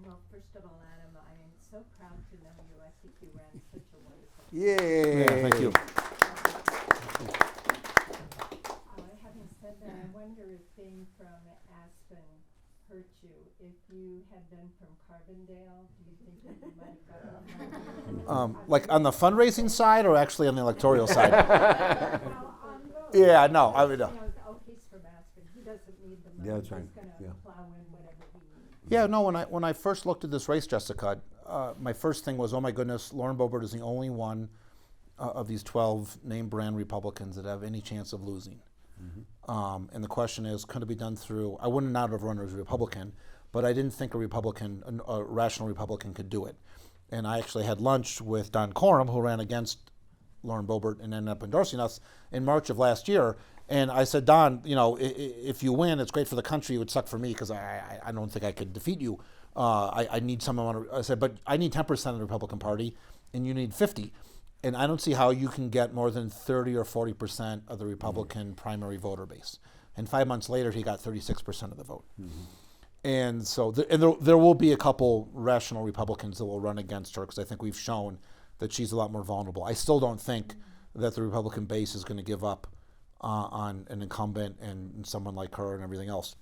Well, first of all, Adam, I am so proud to know you. I think you ran such a wonderful. Yay! Yeah, thank you. Having said that, I wonder if being from Aspen hurt you. If you had been from Carbondale, do you think that you might have gotten Like on the fundraising side, or actually on the electoral side? Well, on both. Yeah, no, I would. He's from Aspen. He doesn't need the money. Yeah, that's right. He's going to plow in whatever he needs. Yeah, no. When I first looked at this race, Jessica, my first thing was, oh my goodness, Lauren Boebert is the only one of these 12 name brand Republicans that have any chance of losing. And the question is, could it be done through, I wouldn't not have run as a Republican, but I didn't think a rational Republican could do it. And I actually had lunch with Don Coram, who ran against Lauren Boebert and ended up endorsing us in March of last year. And I said, Don, if you win, it's great for the country. It would suck for me because I don't think I could defeat you. I need someone. I said, but I need 10% of the Republican Party, and you need 50. And I don't see how you can get more than 30 or 40% of the Republican primary voter base. And 5 months later, he got 36% of the vote. And so there will be a couple rational Republicans that will run against her because I think we've shown that she's a lot more vulnerable. I still don't think that the Republican base is going to give up on an incumbent and someone like her and everything else.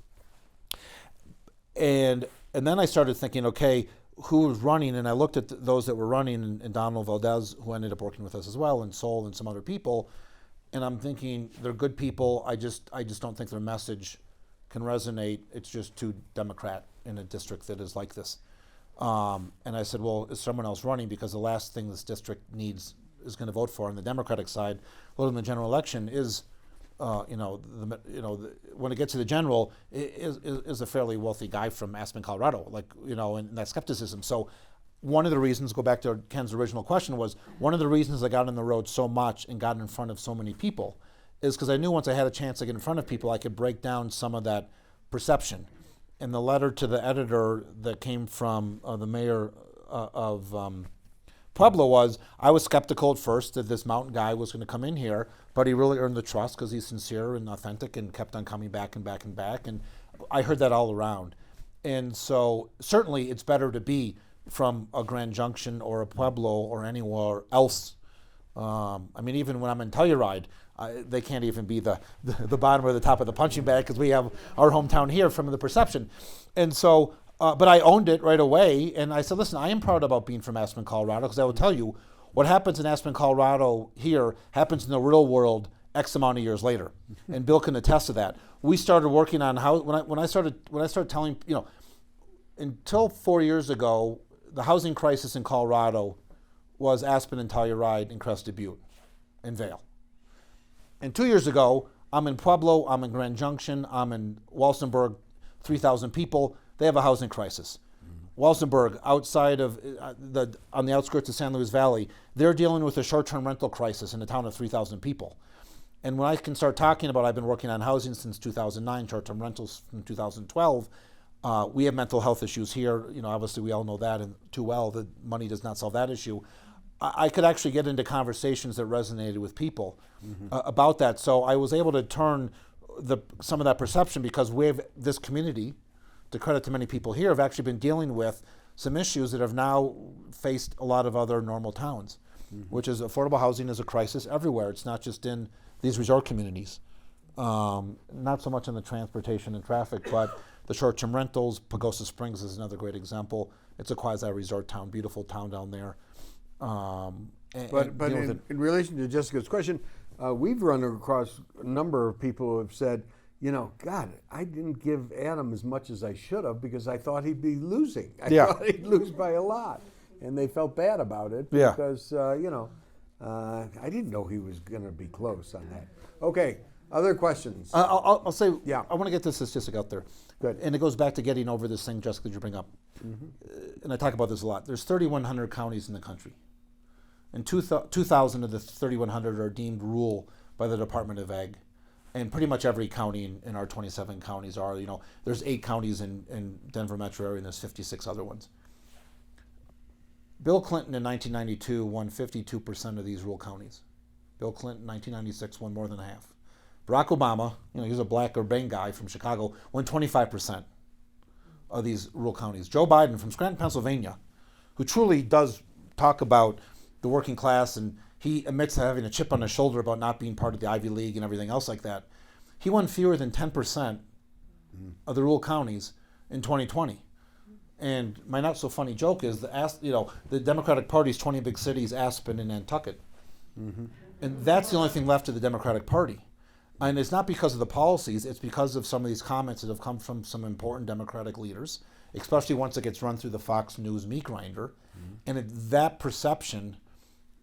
And then I started thinking, okay, who was running? And I looked at those that were running, and Donald Valdez, who ended up working with us as well, and Sol and some other people. And I'm thinking they're good people. I just don't think their message can resonate. It's just too Democrat in a district that is like this. And I said, well, is someone else running? Because the last thing this district needs is going to vote for on the Democratic side, voting in the general election is, when it gets to the general, is a fairly wealthy guy from Aspen, Colorado, and that skepticism. So one of the reasons, go back to Ken's original question, was one of the reasons I got on the road so much and got in front of so many people is because I knew once I had a chance to get in front of people, I could break down some of that perception. And the letter to the editor that came from the mayor of Pueblo was, I was skeptical at first that this mountain guy was going to come in here, but he really earned the trust because he's sincere and authentic and kept on coming back and back and back. And I heard that all around. And so certainly it's better to be from a Grand Junction or a Pueblo or anywhere else. Even when I'm in Telluride, they can't even be the bottom or the top of the punching bag because we have our hometown here from the perception. And so, but I owned it right away. And I said, listen, I am proud about being from Aspen, Colorado, because I will tell you what happens in Aspen, Colorado here happens in the real world X amount of years later. And Bill can attest to that. We started working on how, when I started telling, until 4 years ago, the housing crisis in Colorado was Aspen and Telluride and Crested Butte and Vail. And 2 years ago, I'm in Pueblo, I'm in Grand Junction, I'm in Walsenburg, 3,000 people. They have a housing crisis. Walsenburg, outside of on the outskirts of San Luis Valley, they're dealing with a short-term rental crisis in a town of 3,000 people. And when I can start talking about, I've been working on housing since 2009, short-term rentals from 2012. We have mental health issues here. Obviously we all know that and too well that money does not solve that issue. I could actually get into conversations that resonated with people about that. So I was able to turn some of that perception because we have this community, to credit to many people here, have actually been dealing with some issues that have now faced a lot of other normal towns, which is affordable housing is a crisis everywhere. It's not just in these resort communities. Not so much in the transportation and traffic, but the short-term rentals. Pagosa Springs is another great example. It's a quasi-resort town, beautiful town down there. But in relation to Jessica's question, we've run across a number of people who have said, God, I didn't give Adam as much as I should have because I thought he'd be losing. I thought he'd lose by a lot. And they felt bad about it because, I didn't know he was going to be close on that. Okay, other questions? I'll say, I want to get this statistic out there. Good. And it goes back to getting over this thing, Jessica, that you bring up. And I talk about this a lot. There's 3,100 counties in the country. And 2,000 of the 3,100 are deemed rural by the Department of Ag. And pretty much every county in our 27 counties are, there's 8 counties in Denver metro area and there's 56 other ones. Bill Clinton in 1992 won 52% of these rural counties. Bill Clinton in 1996 won more than half. Barack Obama, he's a black Urbane guy from Chicago, won 25% of these rural counties. Joe Biden from Scranton, Pennsylvania, who truly does talk about the working class, and he admits to having a chip on his shoulder about not being part of the Ivy League and everything else like that. He won fewer than 10% of the rural counties in 2020. And my not so funny joke is the Democratic Party's 20 big cities, Aspen and Nantucket. And that's the only thing left of the Democratic Party. And it's not because of the policies, it's because of some of these comments that have come from some important Democratic leaders, especially once it gets run through the Fox News meat grinder. And that perception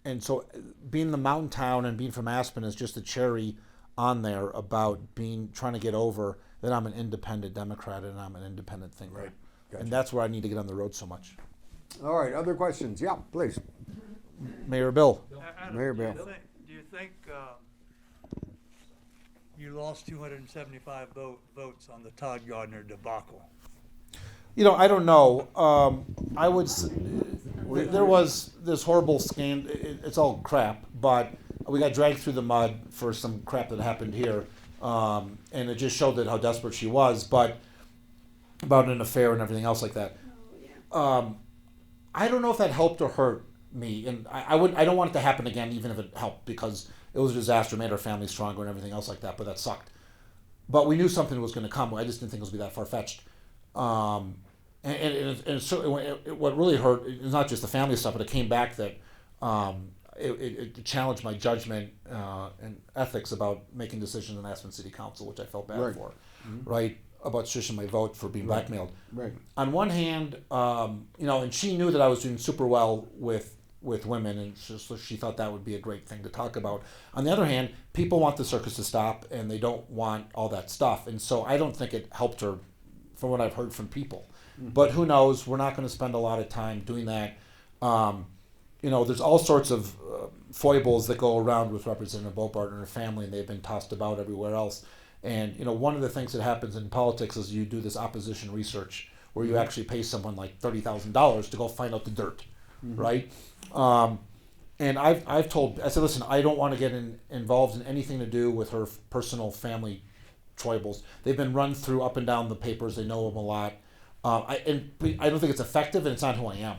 and so being the mountain town and being from Aspen is just a cherry on there about trying to get over that I'm an independent Democrat and I'm an independent thinker. Right. Gotcha. And that's where I need to get on the road so much. All right, other questions? Yeah, please. Mayor Bill. Adam, Mayor do you Bill. do you think you lost 275 votes on the Todd Gardner debacle? You know, I don't know. I would. There was this horrible scandal. It's all crap, but we got dragged through the mud for some crap that happened here, and it just showed that how desperate she was. But about an affair and everything else like that. I don't know if that helped or hurt me, and I don't want it to happen again, even if it helped, because it was a disaster, made our family stronger and everything else like that. But that sucked. But we knew something was going to come. I just didn't think it was going to be that far fetched. And certainly, what really hurt is not just the family stuff, but it came back that it challenged my judgment and ethics about making decisions in Aspen City Council, which I felt bad Right. for, right? About switching my vote for being blackmailed. Right. On one hand, and she knew that I was doing super well with women, and so she thought that would be a great thing to talk about. On the other hand, people want the circus to stop, and they don't want all that stuff, and so I don't think it helped her, from what I've heard from people. But who knows? We're not going to spend a lot of time doing that. There's all sorts of foibles that go around with Representative Boebert and her family, and they've been tossed about everywhere else. And one of the things that happens in politics is you do this opposition research where you actually pay someone like $30,000 to go find out the dirt, right? And I said, listen, I don't want to get involved in anything to do with her personal family foibles. They've been run through up and down the papers. They know them a lot. I don't think it's effective, and it's not who I am.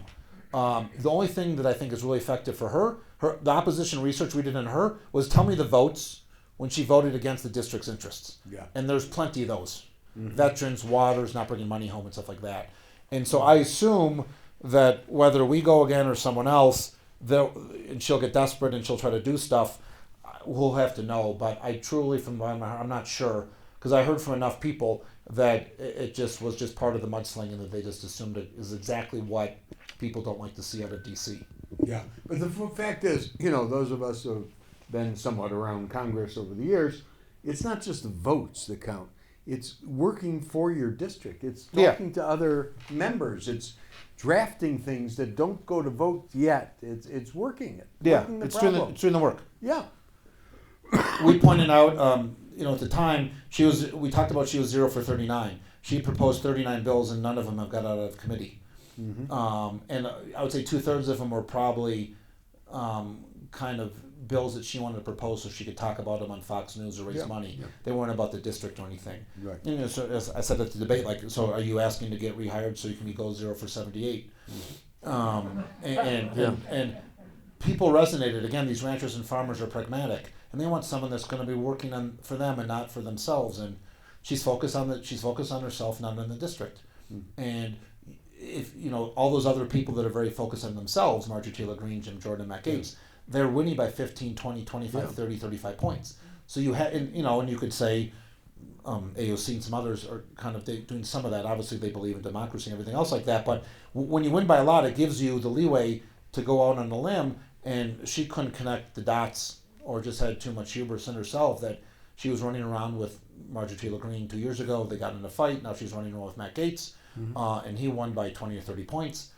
The only thing that I think is really effective for her, the opposition research we did on her was tell me the votes when she voted against the district's interests. Yeah. And there's plenty of those. Veterans, waters, not bringing money home and stuff like that. And so I assume that whether we go again or someone else, and she'll get desperate and she'll try to do stuff, we'll have to know. But I truly, from my heart, I'm not sure, because I heard from enough people that it just was just part of the mudslinging, that they just assumed it is exactly what people don't like to see out of D.C. Yeah, but the fact is, those of us who have been somewhat around Congress over the years, it's not just the votes that count. It's working for your district. It's talking to other members. It's drafting things that don't go to vote yet. It's working it. Working the problem. It's doing the work. Yeah. We pointed out, at the time, we talked about she was 0 for 39. She proposed 39 bills, and none of them have got out of committee. And I would say 2/3 of them were probably kind of bills that she wanted to propose so she could talk about them on Fox News or raise money. Yeah. They weren't about the district or anything. Right. So as I said at the debate, so are you asking to get rehired so you can go 0 for 78? And people resonated. Again, these ranchers and farmers are pragmatic, and they want someone that's going to be working for them and not for themselves. And she's focused on herself, not on the district. And if all those other people that are very focused on themselves, Marjorie Taylor Greene, Jim Jordan, and Matt Gaetz, they're winning by 15, 20, 25, 30, 35 points. So you had, and you could say AOC and some others are kind of doing some of that. Obviously, they believe in democracy and everything else like that. But when you win by a lot, it gives you the leeway to go out on a limb. And she couldn't connect the dots, or just had too much hubris in herself that she was running around with Marjorie Taylor Greene 2 years ago. They got in a fight. Now she's running around with Matt Gaetz, and he won by 20 or 30 points.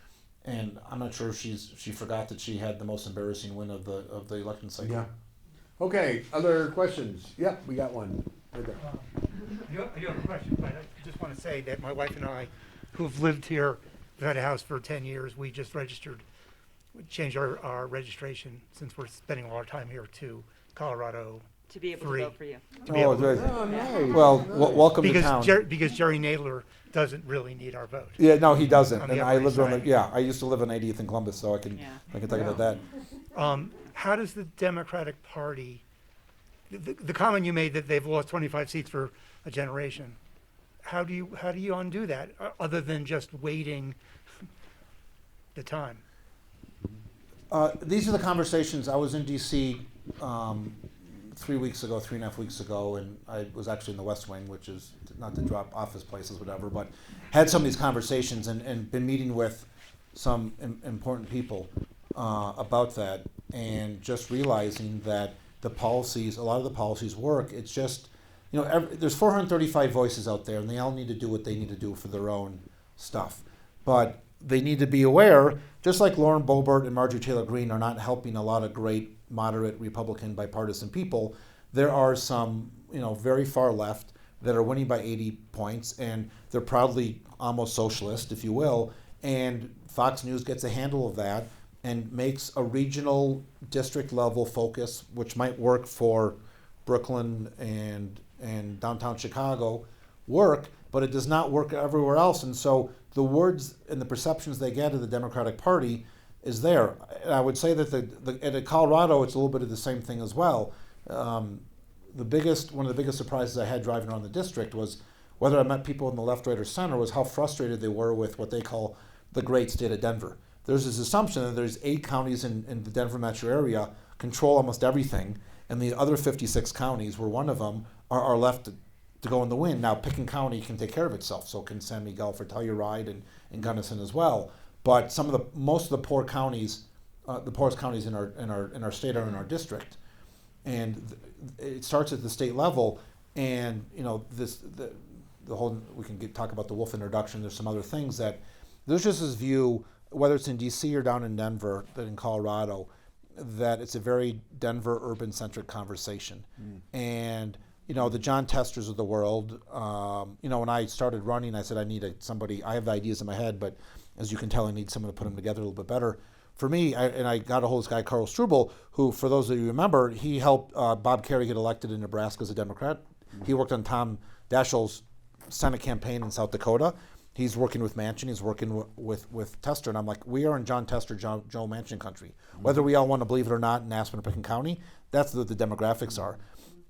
And I'm not sure if she forgot that she had the most embarrassing win of the election cycle. Yeah. Okay. Other questions? Yep, we got one. Right there. You have a question, but I just want to say that my wife and I, who've lived here, we've had a house for 10 years, we just changed our registration, since we're spending all our time here, to Colorado. To be able to 3. vote for you. To be able to vote. Oh, nice. Well, welcome to town. Because Jerry Nadler doesn't really need our vote. Yeah, no, he doesn't. On the And Upper I East lived on Side. I used to live on 80th in Columbus, so I can talk about that. How does the Democratic Party, the comment you made that they've lost 25 seats for a generation, how do you undo that, other than just waiting the time? These are the conversations. I was in D.C. 3.5 weeks ago, and I was actually in the West Wing, which is not to drop office places, whatever, but had some of these conversations and been meeting with some important people. about that, and just realizing that a lot of the policies work. It's just, there's 435 voices out there, and they all need to do what they need to do for their own stuff. But they need to be aware, just like Lauren Boebert and Marjorie Taylor Greene are not helping a lot of great, moderate, Republican, bipartisan people, there are some, very far left that are winning by 80 points, and they're proudly almost socialist, if you will, and Fox News gets a handle of that and makes a regional district level focus, which might work for Brooklyn and downtown Chicago, work, but it does not work everywhere else. And so the words and the perceptions they get of the Democratic Party is there. And I would say that in Colorado, it's a little bit of the same thing as well. One of the biggest surprises I had driving around the district was whether I met people in the left, right, or center, was how frustrated they were with what they call the great state of Denver. There's this assumption that there's 8 counties in the Denver metro area control almost everything, and the other 56 counties, where one of them are left to go in the wind. Now, Pickens County can take care of itself, so can San Miguel for Telluride and Gunnison as well. But most of the poor counties, the poorest counties in our state are in our district, and it starts at the state level. And the whole, we can talk about the Wolf introduction. There's some other things that there's just this view, whether it's in D.C. or down in Denver, that in Colorado, that it's a very Denver urban-centric conversation. And the John Testers of the world, when I started running, I said I need somebody. I have the ideas in my head, but as you can tell, I need someone to put them together a little bit better. For me, I got a hold of this guy, Carl Struble, who, for those of you who remember, he helped Bob Kerrey get elected in Nebraska as a Democrat. He worked on Tom Daschle's Senate campaign in South Dakota. He's working with Manchin. He's working with Tester. And I'm like, we are in John Tester, Joe Manchin country. Whether we all want to believe it or not in Aspen or Pickens County, that's what the demographics are.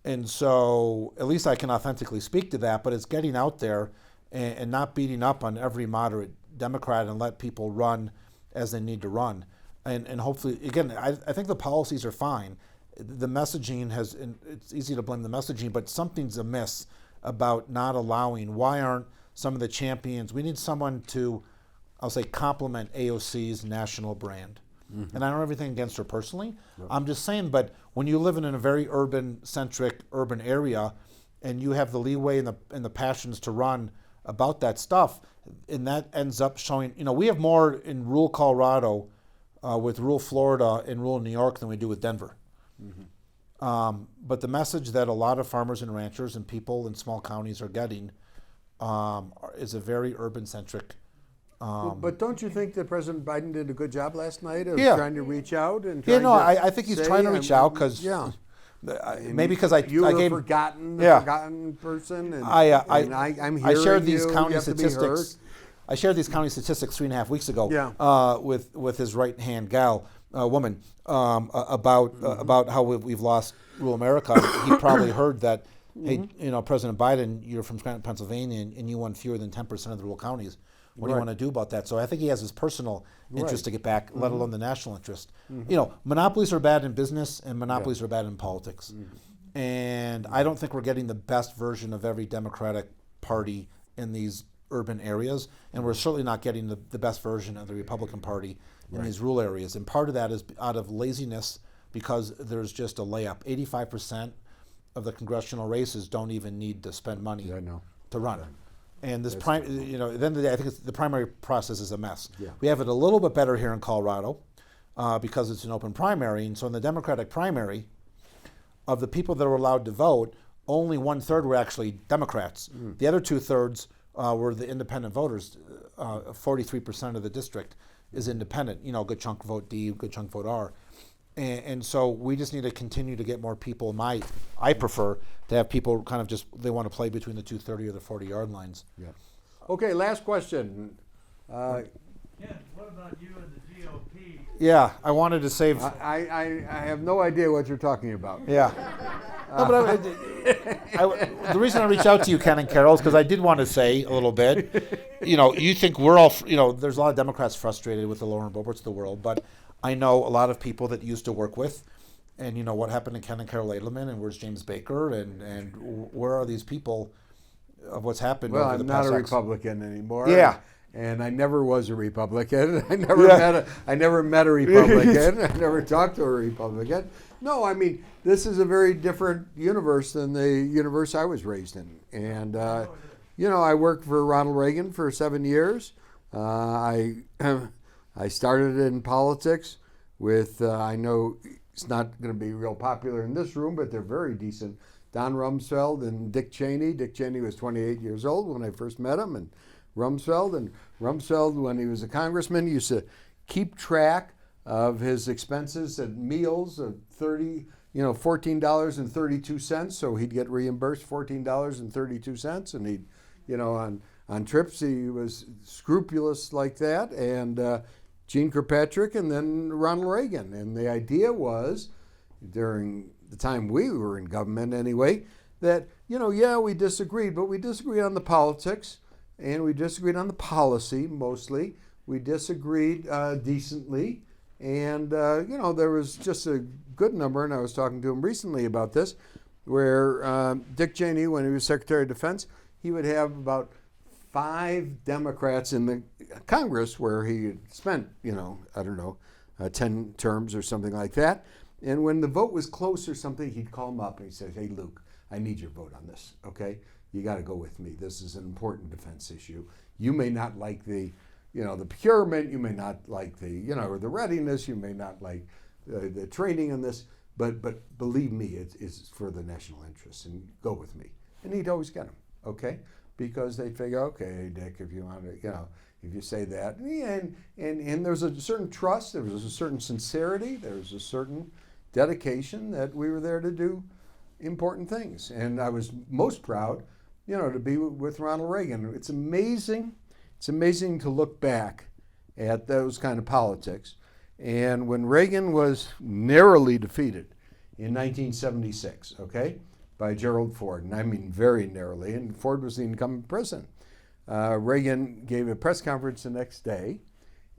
And so at least I can authentically speak to that, but it's getting out there and not beating up on every moderate Democrat and let people run as they need to run. And hopefully, again, I think the policies are fine. The messaging it's easy to blame the messaging, but something's amiss about not allowing. Why aren't some of the champions? We need someone to, I'll say, complement AOC's national brand. And I don't have everything against her personally. No. I'm just saying, but when you live in a very urban-centric urban area and you have the leeway and the passions to run about that stuff, and that ends up showing, we have more in rural Colorado with rural Florida and rural New York than we do with Denver. But the message that a lot of farmers and ranchers and people in small counties are getting is a very urban-centric. But don't you think that President Biden did a good job last night of Yeah. trying to reach out and I think he's trying to reach out because maybe because I gave the forgotten person, and I'm hearing I shared these you county have to be heard. statistics. I shared these county statistics 3.5 weeks ago. Yeah. With his right hand woman about how we've lost rural America. He probably heard that. Hey, President Biden, you're from Scranton, Pennsylvania, and you won fewer than 10% of the rural counties. What do you want to do about that? So I think he has his personal interest to get back, let alone the national interest. Monopolies are bad in business, and monopolies are bad in politics. And I don't think we're getting the best version of every Democratic Party in these urban areas, and we're certainly not getting the best version of the Republican Party in these rural areas. And part of that is out of laziness, because there's just a layup. 85% of the congressional races don't even need to spend money to run. And this at the end of the day, I think the primary process is a mess. Yeah. We have it a little bit better here in Colorado because it's an open primary. And so in the Democratic primary, of the people that were allowed to vote, only 1/3 were actually Democrats. The other 2/3 were the independent voters. 43% of the district is independent. A good chunk vote D, good chunk vote R. And so we just need to continue to get more people. I prefer to have people kind of they want to play between the 230 or the 40-yard lines. Yeah. Okay, last question. Ken, what about you and the GOP? Yeah, I wanted to save. I have no idea what you're talking about. Yeah. No, but the reason I reached out to you, Ken and Carol, is because I did want to say a little bit. You think we're all. There's a lot of Democrats frustrated with the Lauren Boeberts of the world, but I know a lot of people that used to work with, and what happened to Ken and Carol Adelman, and where's James Baker, and where are these people of what's happened Well, over the I'm past not a Republican anymore. Yeah. and I never was a Republican. I never met a Republican. I never talked to a Republican. No, I mean, this is a very different universe than the universe I was raised in. And, I worked for Ronald Reagan for 7 years. I started in politics with, I know it's not going to be real popular in this room, but they're very decent. Don Rumsfeld and Dick Cheney. Dick Cheney was 28 years old when I first met him, and Rumsfeld, when he was a congressman, used to keep track of his expenses at meals of $14.32. So he'd get reimbursed $14.32, and he'd, on trips he was scrupulous like that. And Gene Kirkpatrick, and then Ronald Reagan. And the idea was, during the time we were in government anyway, that we disagreed, but we disagreed on the politics. And we disagreed on the policy, mostly. We disagreed decently. And, there was just a good number, and I was talking to him recently about this, where Dick Cheney, when he was Secretary of Defense, he would have about 5 Democrats in the Congress where he had spent, 10 terms or something like that. And when the vote was close or something, he'd call them up and he'd say, "Hey, Luke, I need your vote on this, okay? You got to go with me. This is an important defense issue. You may not like the procurement. You may not like the readiness. You may not like the training in this. But believe me, it's for the national interest. And go with me." And he'd always get them, okay? Because they'd figure, okay, Dick, if you want to, if you say that, and there's a certain trust. There was a certain sincerity. There was a certain dedication that we were there to do important things. And I was most proud, to be with Ronald Reagan. It's amazing to look back at those kind of politics. And when Reagan was narrowly defeated in 1976, okay, by Gerald Ford, and I mean very narrowly, and Ford was the incumbent president, Reagan gave a press conference the next day,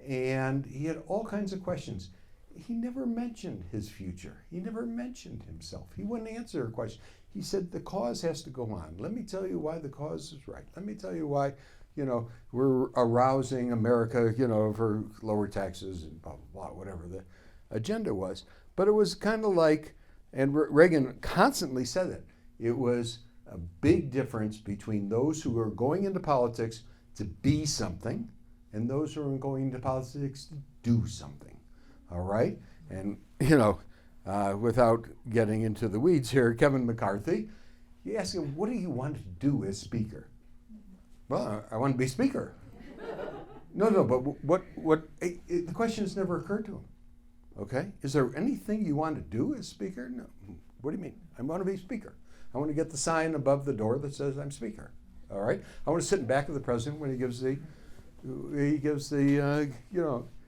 and he had all kinds of questions. He never mentioned his future. He never mentioned himself. He wouldn't answer a question. He said, the cause has to go on. Let me tell you why the cause is right. Let me tell you why, we're arousing America, for lower taxes and blah, blah, blah, whatever the agenda was. But it was kind of like, and Reagan constantly said it, it was a big difference between those who are going into politics to be something and those who are going into politics to do something. All right? And, without getting into the weeds here, Kevin McCarthy, you ask him, what do you want to do as Speaker? Well, I want to be Speaker. No, but the question has never occurred to him. Okay? Is there anything you want to do as Speaker? No. What do you mean? I want to be Speaker. I want to get the sign above the door that says I'm Speaker. All right? I want to sit in back of the President when he gives the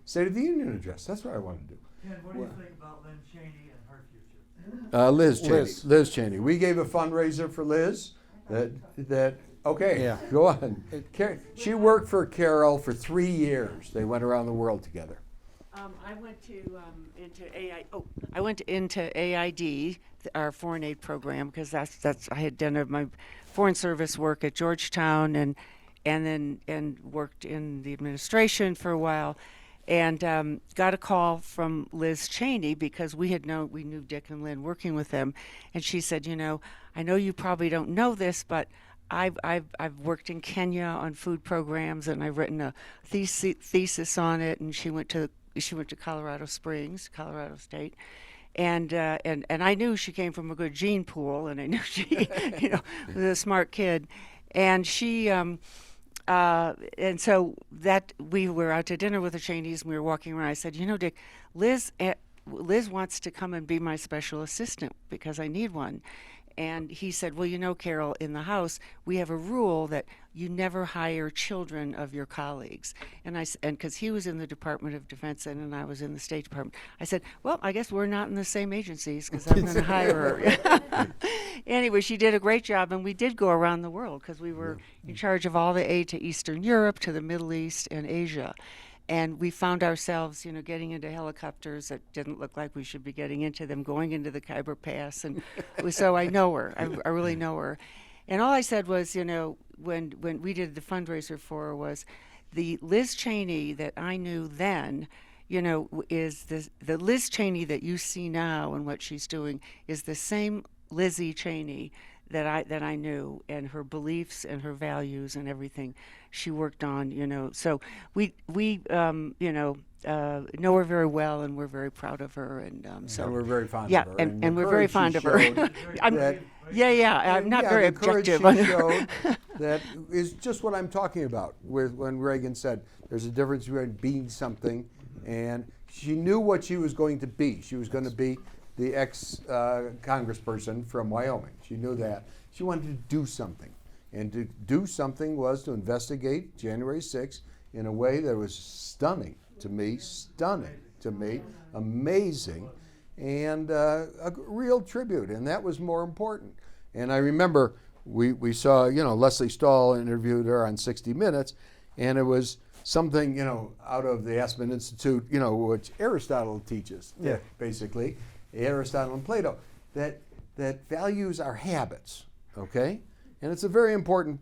State of the Union address. That's what I want to do. Ken, what do you think about Lynn Cheney and her future? Liz Cheney. We gave a fundraiser for Liz. Okay, Yeah. Go on. She worked for Carol for 3 years. They went around the world together. I went into AID, our foreign aid program, because that's I had done my foreign service work at Georgetown and worked in the administration for a while. And got a call from Liz Cheney because we knew Dick and Lynn working with them, and she said, I know you probably don't know this, but I've worked in Kenya on food programs, and I've written a thesis on it. And she went to Colorado Springs, Colorado State, and I knew she came from a good gene pool, and I knew she was a smart kid, and she. And so that we were out to dinner with the Cheneys, and we were walking around. I said, Dick, Liz wants to come and be my special assistant because I need one. And he said, well, Carol, in the House, we have a rule that you never hire children of your colleagues. And because he was in the Department of Defense and I was in the State Department, I said, well, I guess we're not in the same agencies because I'm going to hire her. Anyway, she did a great job, and we did go around the world because we were in charge of all the aid to Eastern Europe, to the Middle East, and Asia. And we found ourselves, getting into helicopters that didn't look like we should be getting into them, going into the Khyber Pass. And so I know her. I really know her. And all I said was, when we did the fundraiser for her was, the Liz Cheney that I knew then, you know, is the Liz Cheney that you see now and what she's doing is the same Lizzie Cheney that I knew, and her beliefs and her values and everything she worked on, you know. So we know her very well, and we're very proud of her, and so And we're very fond yeah, of her. and the we're very courage fond she of her. showed I'm that- not yeah, very the courage objective she on her. showed that is just what I'm talking about with when Reagan said there's a difference between being something, and she knew what she was going to be. She was going to be the ex-congressperson from Wyoming. She knew that. She wanted to do something. And to do something was to investigate January 6th in a way that was stunning to me, amazing, and a real tribute. And that was more important. And I remember we saw, you know, Leslie Stahl interviewed her on 60 Minutes, and it was something, you know, out of the Aspen Institute, you know, which Aristotle teaches, basically, Aristotle and Plato, that values are habits, okay? And it's a very important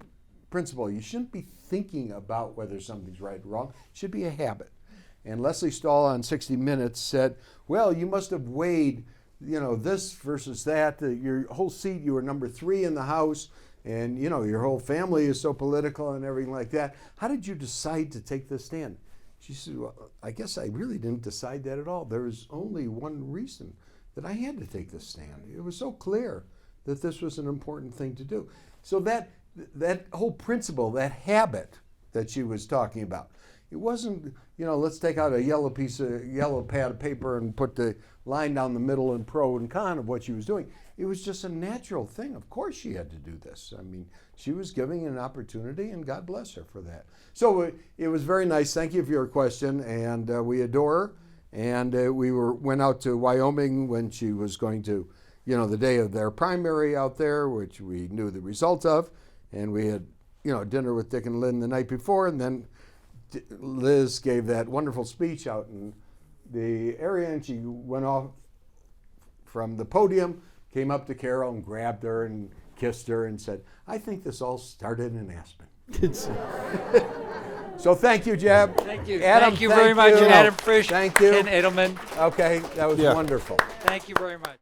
principle. You shouldn't be thinking about whether something's right or wrong. It should be a habit. And Leslie Stahl on 60 Minutes said, well, you must have weighed, you know, this versus that. Your whole seat, you were number 3 in the House, and, you know, your whole family is so political and everything like that. How did you decide to take this stand? She said, well, I guess I really didn't decide that at all. There was only one reason that I had to take this stand. It was so clear that this was an important thing to do. So that whole principle, that habit that she was talking about, it wasn't, you know, let's take out a yellow pad of paper and put the line down the middle and pro and con of what she was doing. It was just a natural thing. Of course she had to do this. I mean, she was giving an opportunity, and God bless her for that. So it was very nice. Thank you for your question, and we adore her. And we went out to Wyoming when she was going to, you know, the day of their primary out there, which we knew the result of. And we had, you know, dinner with Dick and Lynn the night before, and then Liz gave that wonderful speech out in the area, and she went off from the podium, came up to Carol and grabbed her and kissed her and said, I think this all started in Aspen. So thank you, Jeb. Thank you. Adam, thank you very much, Adam Frisch. Thank you. Ken Adelman. Okay, that was wonderful. Thank you very much.